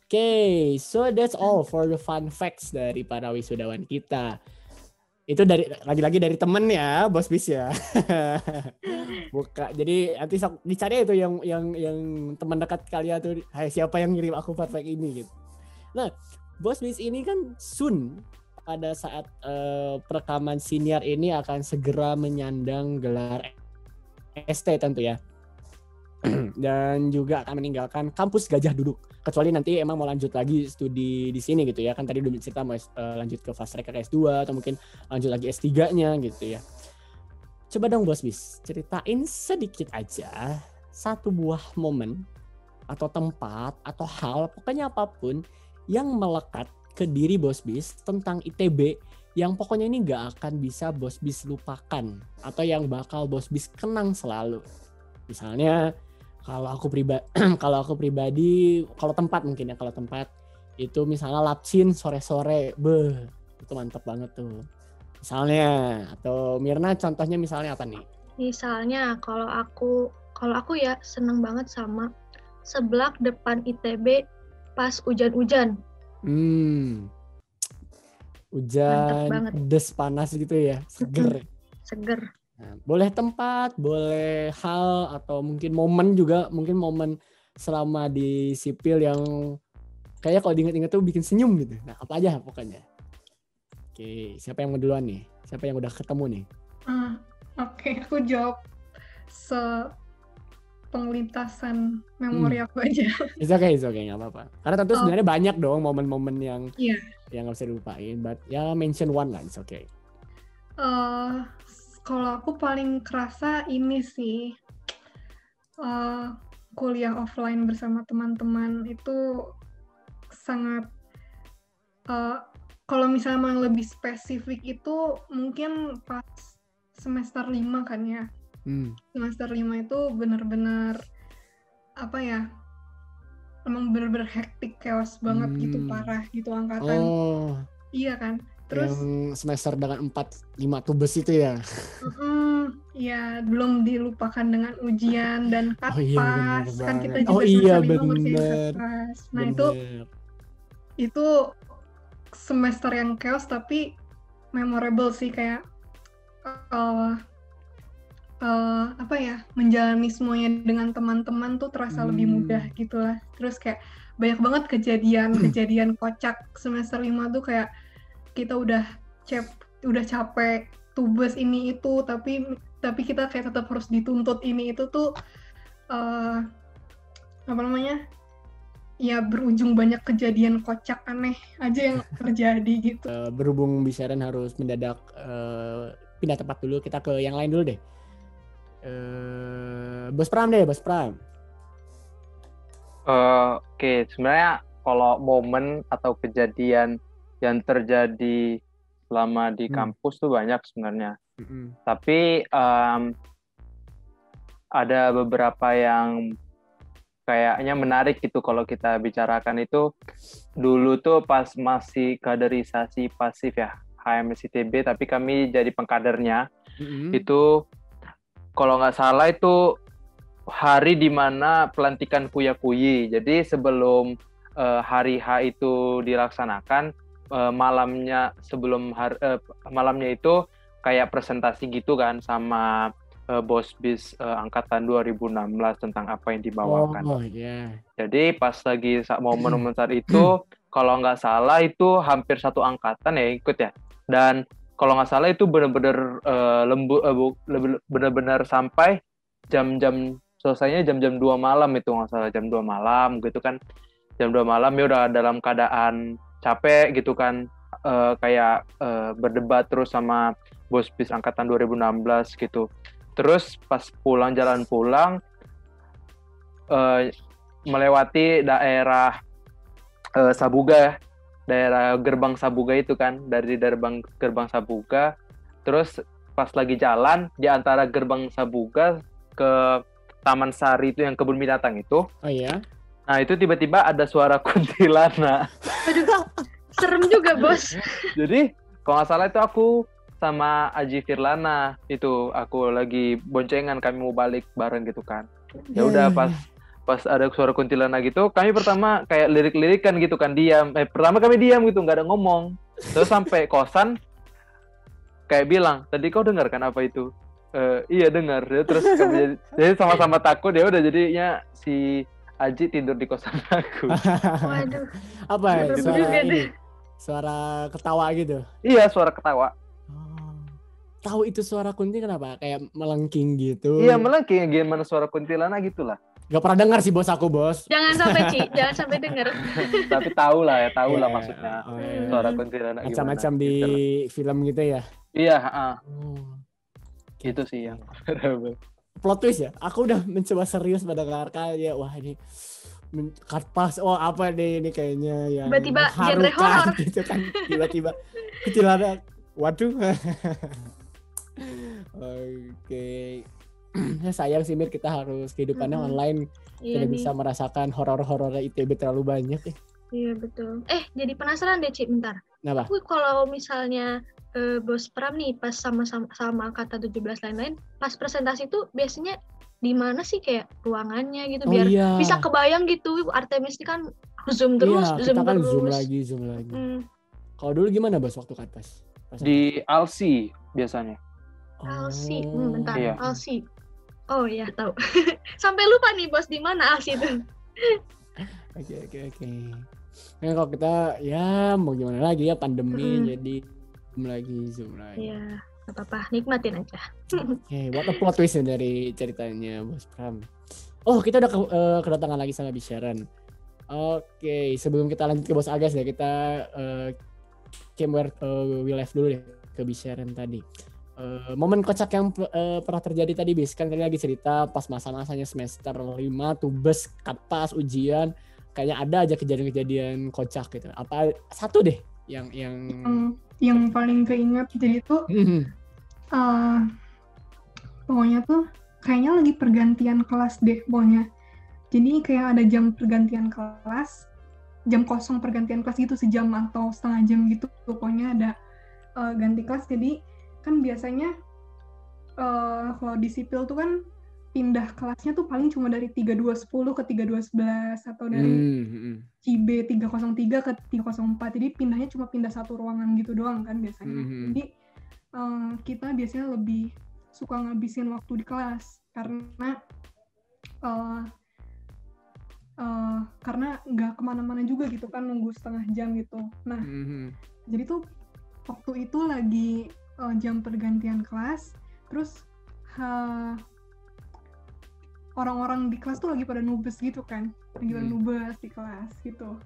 Okay, so that's all for the fun facts dari para wisudawan kita. Itu lagi-lagi dari temen ya, Bos Bis ya. Buka. Jadi nanti dicari itu yang teman dekat kalian tuh, hai siapa yang ngirim aku fun fact ini gitu. Nah, Bos Bis ini kan soon pada saat perekaman senior ini akan segera menyandang gelar ST tentu ya. Dan juga akan meninggalkan kampus Gajah Duduk, kecuali nanti emang mau lanjut lagi studi di sini gitu ya, kan tadi udah cerita mau lanjut ke fast track S2 atau mungkin lanjut lagi S3-nya gitu ya. Coba dong Bos Bis, ceritain sedikit aja satu buah momen atau tempat atau hal, pokoknya apapun yang melekat ke diri Bos Bis tentang ITB yang pokoknya ini gak akan bisa Bos Bis lupakan atau yang bakal Bos Bis kenang selalu. Misalnya kalau aku pribadi, kalau tempat mungkin ya, kalau tempat itu misalnya Lapsin sore-sore, itu mantep banget tuh. Misalnya, atau Mirna contohnya misalnya apa nih? Misalnya kalau aku ya seneng banget sama seblak depan ITB pas hujan-hujan. Hujan, des panas gitu ya, seger. Seger. Nah, boleh tempat, boleh hal, atau mungkin momen juga, mungkin momen selama di sipil yang kayak kalau diingat-ingat tuh bikin senyum gitu. Nah, apa aja pokoknya. Oke, siapa yang mau duluan nih? Siapa yang udah ketemu nih? Oke, aku jawab pengelintasan memori aku aja. It's okay, nggak apa-apa. Karena tentu sebenarnya banyak dong momen-momen yang nggak bisa dilupain, but ya mention one lah, it's okay. Kalau aku paling kerasa ini sih, kuliah offline bersama teman-teman itu sangat, kalau misalnya yang lebih spesifik itu mungkin pas semester 5 kan ya. Semester 5 itu benar-benar apa ya, emang benar-benar hektik, chaos banget gitu, parah gitu angkatan. Iya kan? Terus yang semester dengan 4-5 tubes itu ya. Ya, belum dilupakan dengan ujian dan katpas. Kan kita juga semester 5 ngerjain katpas. Nah, itu semester yang chaos tapi memorable sih, kayak apa ya, menjalani semuanya dengan teman-teman tuh terasa lebih mudah gitu lah. Terus kayak banyak banget kejadian kocak semester 5 tuh, kayak kita udah capek tugas ini itu, tapi kita kayak tetap harus dituntut ini itu tuh apa namanya, ya berujung banyak kejadian kocak aneh aja yang terjadi gitu. Berhubung Bisharan harus mendadak pindah tempat dulu, kita ke yang lain dulu deh. Bos Pram. Oke, sebenarnya kalau momen atau kejadian yang terjadi selama di kampus tuh banyak sebenarnya. Tapi ada beberapa yang kayaknya menarik gitu kalau kita bicarakan itu. Dulu tuh pas masih kaderisasi pasif ya, HMS ITB, tapi kami jadi pengkadernya. Itu kalau nggak salah itu hari dimana pelantikan kuya-kuyi. Jadi sebelum hari H itu dilaksanakan, malamnya itu kayak presentasi gitu kan sama Bosbis angkatan 2016 tentang apa yang dibawakan. Oh iya. Jadi pas lagi momen-momen saat itu, kalau nggak salah itu hampir satu angkatan ya ikut ya. Dan kalau nggak salah itu benar-benar benar-benar sampai jam-jam selesainya jam-jam 2 malam itu nggak salah, jam 2 malam gitu kan. Jam 2 malam ya udah dalam keadaan capek gitu kan, kayak berdebat terus sama Bosbis angkatan 2016 gitu. Terus pas jalan pulang melewati daerah Sabuga, daerah Gerbang Sabuga itu kan, dari Gerbang Sabuga. Terus pas lagi jalan di antara Gerbang Sabuga ke Taman Sari itu yang kebun binatang itu. Oh iya. Nah, itu tiba-tiba ada suara kuntilanak. Aduh, serem juga, Bos. Jadi, kalau nggak salah itu aku sama Aji Firlana, itu aku lagi boncengan, kami mau balik bareng gitu kan. Ya udah pas ada suara kuntilanak gitu, kami pertama kayak lirik-lirikan gitu kan, diam. Pertama kami diam gitu, nggak ada ngomong. Terus sampai kosan kayak bilang, "Tadi kau dengar kan apa itu?" Iya dengar. Terus kami jadi sama-sama takut, ya udah jadinya si Aji tidur di kosan aku. Waduh. Apa ya? Serem Suara juga ini? deh. Suara ketawa gitu. Iya, suara ketawa. Tahu itu suara kunti kenapa? Kayak melengking gitu. Iya, melengking, gimana suara kuntilanak gitulah. Gak pernah dengar sih bos aku, bos. Jangan sampai, Ci. Jangan sampai denger. Tapi tahu lah Iya, maksudnya. iya. Suara kuntilanak gimana. Macam-macam di Gitu. film gitu ya. Iya, Gitu. itu sih yang Plot twist ya. Aku udah mencoba serius pada KRK ya. Wah ini cut pass. Oh apa deh ini kayaknya yang Tiba-tiba genre mengharukan horor. gitu kan. Tiba-tiba kuntilanak. Waduh. Oke. Ya sayang sih Mir, kita harus kehidupannya online. Iya Tidak nih. bisa merasakan horor-horor ITB terlalu banyak. Iya betul. Jadi penasaran deh, Ci, bentar. Kenapa? Aku kalau misalnya Bos Pram nih pas sama angkatan 17 lain-lain, pas presentasi itu biasanya di mana sih kayak ruangannya gitu biar bisa kebayang gitu. Artemis ini kan zoom terus, Iya, zoom kita kan terus. zoom lagi. Kalau dulu gimana Bos waktu cut pass? di Alsi biasanya. Alsi, bentar. Iya. Alsi. Oh ya tahu. Sampai lupa nih Bos di mana Alsi itu. Oke. Nah, kalau kita ya mau gimana lagi ya pandemi jadi zoom lagi. Iya, nggak apa-apa, nikmatin aja. Oke, what a plot twist ya dari ceritanya Bos Pram. Oh, kita udah kedatangan lagi sama Bisharan. Oke, sebelum kita lanjut ke Bos Agas ya, kita we left dulu deh ke Bisharan tadi. Momen kocak yang pernah terjadi tadi Bis, kan tadi lagi cerita pas masa-masanya semester 5 tubes, kapas, ujian, kayaknya ada aja kejadian-kejadian kocak gitu. Apa satu deh yang paling keinget jadi tuh pokoknya tuh kayaknya lagi pergantian kelas deh pokoknya. Jadi kayak ada jam pergantian kelas, jam kosong pergantian kelas gitu, sejam atau setengah jam gitu. Pokoknya ada ganti kelas. Jadi kan biasanya kalau di sipil tuh kan pindah kelasnya tuh paling cuma dari 3210 ke 3211 atau dari CB 303 ke 304. Jadi pindahnya cuma pindah satu ruangan gitu doang kan biasanya. Jadi kita biasanya lebih suka ngabisin waktu di kelas karena nggak kemana-mana juga gitu kan, nunggu setengah jam gitu. Nah, jadi tuh waktu itu lagi jam pergantian kelas, terus orang-orang di kelas tuh lagi pada nubes gitu kan, lagi pada nubes di kelas gitu.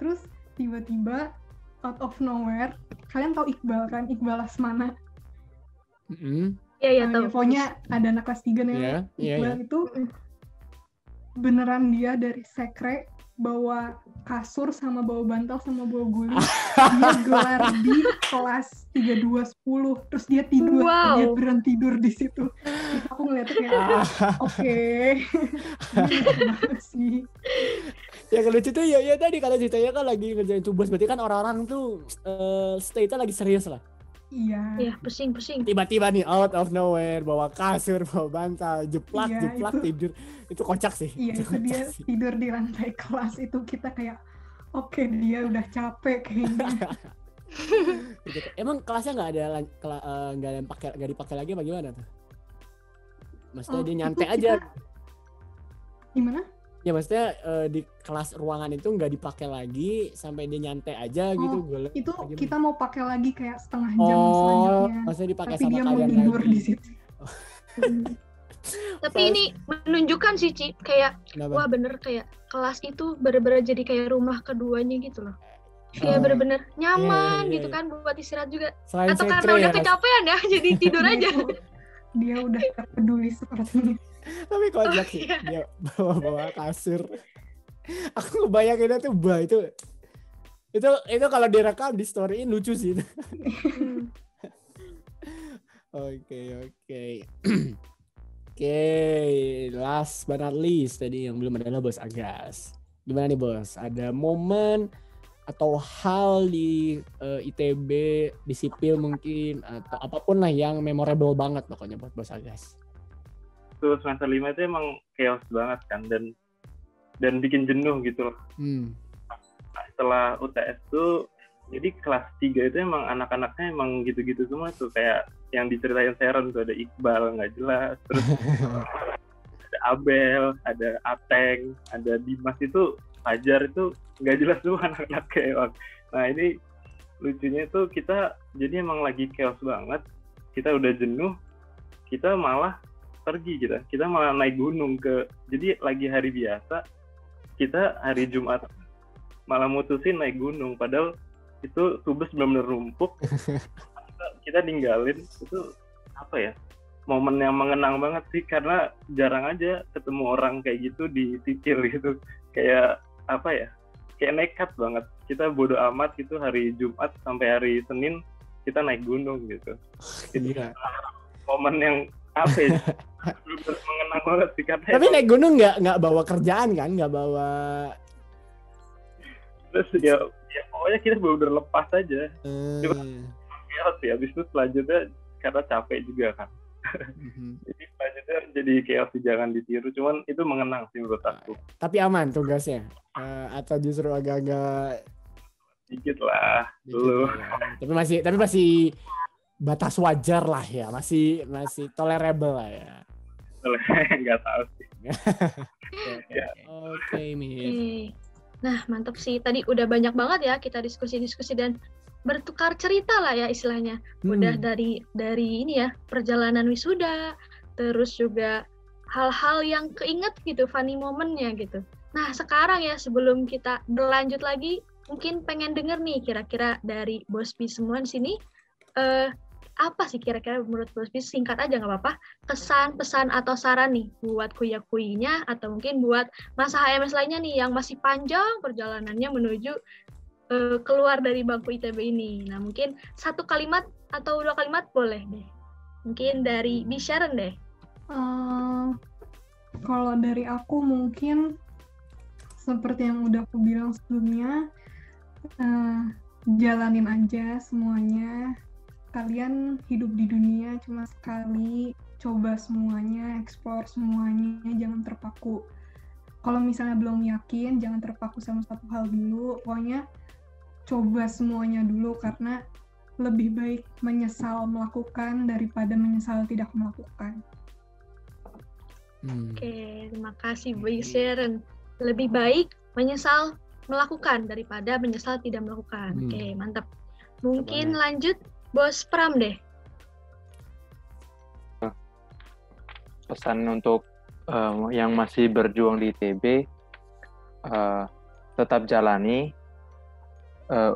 Terus tiba-tiba out of nowhere, kalian tahu Iqbal kan, Iqbal Asmana? Iya tahu. Pokoknya ada anak kelas 3 nih, Iqbal itu beneran dia dari sekre bawa kasur sama bawa bantal sama bawa guling, dia gelar di kelas 3210, terus dia tidur, dia beneran tidur di situ. Terus aku ngeliatnya kayak oke. sih. Yang lucu tuh ya tadi kalau ceritanya kan lagi ngerjain tugas, berarti kan orang-orang tuh stay-nya lagi serius lah. Iya. Iya, pusing. Tiba-tiba nih out of nowhere bawa kasur, bawa bantal, jeplak tidur. Itu kocak sih. Iya, itu dia sih. tidur di lantai kelas itu kita kayak oke, dia udah capek kayaknya. Gitu. Emang kelasnya nggak dipakai lagi apa gimana tuh? Maksudnya dia nyantai aja. Gimana? Ya maksudnya di kelas ruangan itu nggak dipakai lagi sampai dia nyantai aja gitu. Itu kita mau pakai lagi kayak setengah jam selanjutnya. Maksudnya dipakai tapi sama dia kalian mau tidur lagi. di situ. Tapi ini menunjukkan sih, Ci, kayak Kenapa? wah bener kayak kelas itu bener-bener jadi kayak rumah keduanya gitu loh. Kayak bener-bener nyaman iya. gitu kan buat istirahat juga. Selain Atau sekre karena udah ya, kecapean ya, jadi tidur aja. Dia udah tak peduli sepertinya. Tapi kocak sih, iya. dia bawa kasur. Aku ngebayanginnya tuh itu kalau direkam di storyin lucu sih. Oke. Last but not least tadi yang belum adalah Bos Agas. Gimana nih Bos? Ada momen atau hal di ITB, di sipil mungkin atau apapun lah yang memorable banget pokoknya buat Bos Agas. Tuh semester 5 itu emang chaos banget kan dan bikin jenuh gitu loh. Nah, setelah UTS tuh jadi kelas 3 itu emang anak-anaknya emang gitu-gitu semua tuh, kayak yang diceritain Sharon tuh, ada Iqbal nggak jelas, terus ada Abel, ada Ateng, ada Dimas, itu Fajar, itu nggak jelas tuh anak-anaknya emang. Nah ini lucunya tuh kita jadi emang lagi chaos banget, kita udah jenuh, kita malah pergi, kita malah naik gunung jadi lagi hari biasa, kita hari Jumat malah mutusin naik gunung, padahal itu tubuh benar-benar rumpuk. Kita ninggalin, itu apa ya, momen yang mengenang banget sih, karena jarang aja ketemu orang kayak gitu di sipil gitu, kayak apa ya, kayak nekat banget, kita bodo amat gitu, hari Jumat sampai hari Senin kita naik gunung gitu. Itu momen yang apa ya, benar-benar mengenang banget sih, karena tapi naik gunung nggak bawa kerjaan kan, nggak bawa. Terus ya pokoknya kita benar-benar lepas aja. Cuma chaos ya, habis itu selanjutnya karena capek juga kan. Jadi selanjutnya jadi chaos, jangan ditiru, cuman itu mengenang sih menurut aku. Tapi aman tugasnya? Atau justru agak-agak dikit lah dulu. Tapi masih batas wajar lah ya, masih tolerable lah ya. Nggak tahu sih. Oke, Mir. Nah, mantap sih. Tadi udah banyak banget ya kita diskusi-diskusi dan bertukar cerita lah ya istilahnya. Udah dari ini ya, perjalanan wisuda, terus juga hal-hal yang keinget gitu, funny momennya gitu. Nah, sekarang ya sebelum kita berlanjut lagi, mungkin pengen denger nih kira-kira dari Bos Bis semua di sini, apa sih kira-kira menurut Bos Bis, singkat aja nggak apa-apa, kesan, pesan, atau saran nih buat kuya-kuyinya atau mungkin buat masa HMS lainnya nih yang masih panjang perjalanannya menuju keluar dari bangku ITB ini. Nah, mungkin 1 kalimat atau 2 kalimat boleh deh. Mungkin dari Sharon deh. Kalau dari aku mungkin seperti yang udah aku bilang sebelumnya, jalanin aja semuanya. Kalian hidup di dunia cuma sekali, coba semuanya, explore semuanya, jangan terpaku. Kalau misalnya belum yakin, jangan terpaku sama satu hal dulu, pokoknya coba semuanya dulu, karena lebih baik menyesal melakukan daripada menyesal tidak melakukan. Oke, terima kasih Bu Sharon. Lebih baik menyesal melakukan daripada menyesal tidak melakukan. Oke, mantap. Mungkin lanjut Bos Pram deh. Pesan untuk yang masih berjuang di ITB, tetap jalani.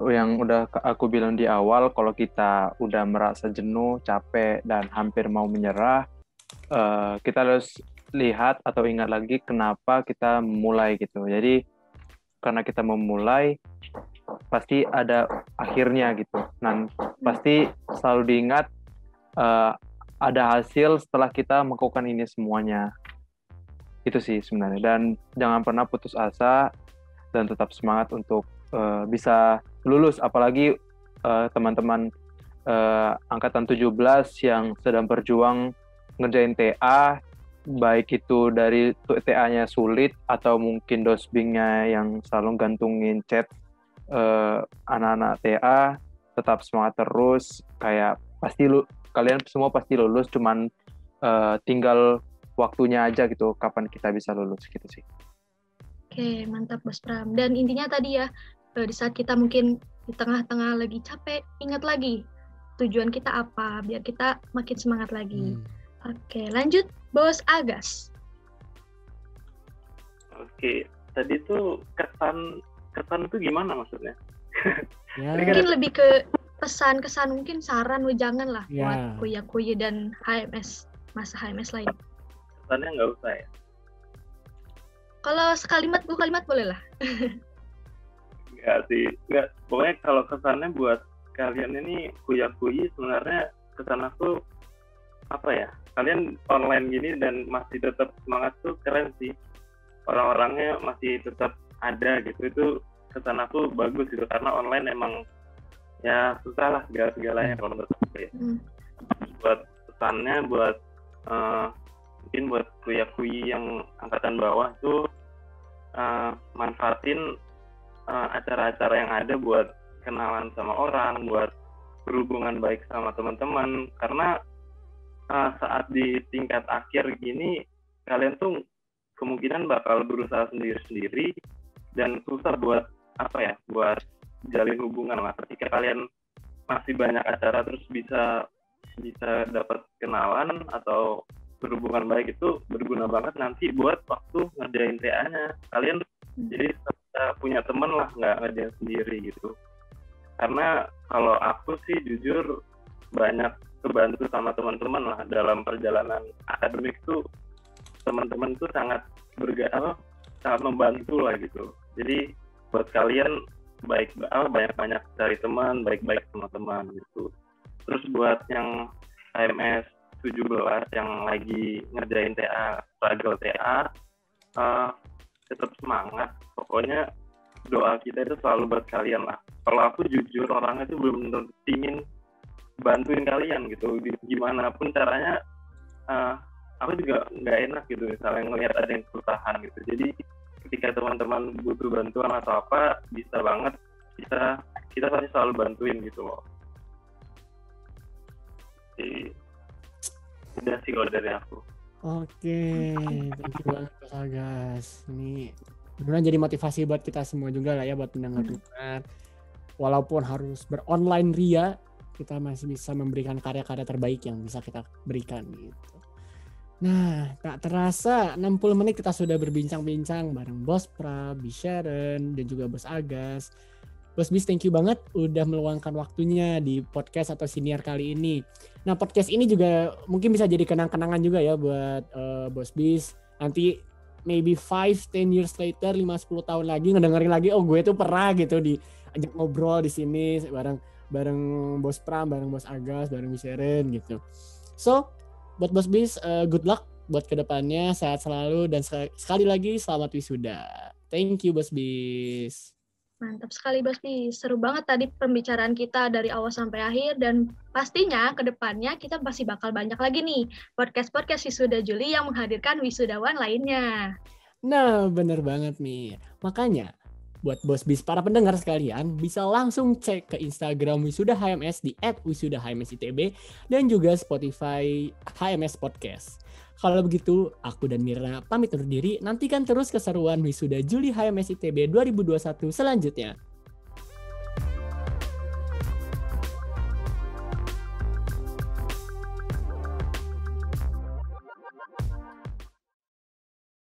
Yang udah aku bilang di awal, kalau kita udah merasa jenuh, capek, dan hampir mau menyerah, kita harus lihat atau ingat lagi kenapa kita mulai gitu. Jadi karena kita memulai, pasti ada akhirnya gitu. Dan pasti selalu diingat ada hasil setelah kita melakukan ini semuanya. Itu sih sebenarnya. Dan jangan pernah putus asa dan tetap semangat untuk bisa lulus. Apalagi teman-teman angkatan 17 yang sedang berjuang ngerjain TA, baik itu dari TA-nya sulit atau mungkin dosbingnya yang selalu gantungin chat anak-anak TA, tetap semangat terus. Kayak pasti kalian semua pasti lulus, cuman tinggal waktunya aja gitu kapan kita bisa lulus gitu sih. Oke, mantap Bos Pram. Dan intinya tadi ya, di saat kita mungkin di tengah-tengah lagi capek, ingat lagi tujuan kita apa, biar kita makin semangat lagi. Oke, lanjut Bos Agas. Oke, tadi tuh kesan itu gimana maksudnya? Ya. Mungkin lebih ke pesan-kesan, mungkin saran wejangan lah Ya. buat kuya-kuya dan HMS, masa HMS lain. Kesannya nggak usah ya. Kalau sekalimat, 2 kalimat boleh lah. Nggak sih, nggak. Pokoknya kalau kesannya buat kalian ini kuya-kuyi, sebenarnya kesan aku apa ya? Kalian online gini dan masih tetap semangat tuh keren sih. Orang-orangnya masih tetap ada gitu, itu kesan aku bagus gitu, karena online emang ya susah lah segala-segalanya kalau menurut aku ya. Buat pesannya buat mungkin buat kuya-kuyi yang angkatan bawah tuh manfaatin acara-acara yang ada buat kenalan sama orang, buat berhubungan baik sama teman-teman, karena saat di tingkat akhir gini kalian tuh kemungkinan bakal berusaha sendiri-sendiri dan susah buat buat jalin hubungan lah. Ketika kalian masih banyak acara terus bisa dapat kenalan atau berhubungan baik, itu berguna banget nanti buat waktu ngerjain TA-nya. Kalian jadi punya teman lah, nggak ngerjain sendiri gitu. Karena kalau aku sih jujur banyak kebantu sama teman-teman lah dalam perjalanan akademik tuh. Teman-teman tuh sangat sangat membantu lah gitu. Jadi buat kalian banyak-banyak cari teman, baik-baik teman-teman gitu. Terus buat yang HMS 17 yang lagi ngerjain TA, struggle TA, tetap semangat. Pokoknya doa kita itu selalu buat kalian lah. Kalau aku jujur orangnya tuh belum ingin bantuin kalian gitu. Gimana pun caranya, aku juga nggak enak gitu misalnya ngelihat ada yang kesusahan gitu. Jadi ketika teman-teman butuh bantuan atau apa, bisa banget kita pasti selalu bantuin gitu loh. Jadi udah sih kalau dari aku. Oke, thank you banget Mas Agas. Ini beneran jadi motivasi buat kita semua juga lah ya, buat pendengar-pendengar. Walaupun harus beronline ria, kita masih bisa memberikan karya-karya terbaik yang bisa kita berikan gitu. Nah, tak terasa 60 menit kita sudah berbincang-bincang bareng Bos Pram, Bis Sharon, dan juga Bos Agas. Bos Bis, thank you banget udah meluangkan waktunya di podcast atau senior kali ini. Nah, podcast ini juga mungkin bisa jadi kenang-kenangan juga ya buat Bos Bis. Nanti maybe 5-10 years later, 5-10 tahun lagi ngedengerin lagi, oh gue tuh pernah gitu diajak ngobrol di sini bareng Bos Pram, bareng Bos Agas, bareng Bis Sharon gitu. So, buat Bos Bis, good luck buat kedepannya, sehat selalu, dan sekali lagi selamat wisuda. Thank you Bos Bis. Mantap sekali Bos Bis, seru banget tadi pembicaraan kita dari awal sampai akhir, dan pastinya kedepannya kita masih bakal banyak lagi nih podcast-podcast Wisuda Juli yang menghadirkan wisudawan lainnya. Nah, bener banget nih. Makanya, buat Bos Bis para pendengar sekalian, bisa langsung cek ke Instagram Wisuda HMS di @wisudahmsitb dan juga Spotify HMS Podcast. Kalau begitu, aku dan Mirna pamit undur diri. Nantikan terus keseruan Wisuda Juli HMS ITB 2021 selanjutnya.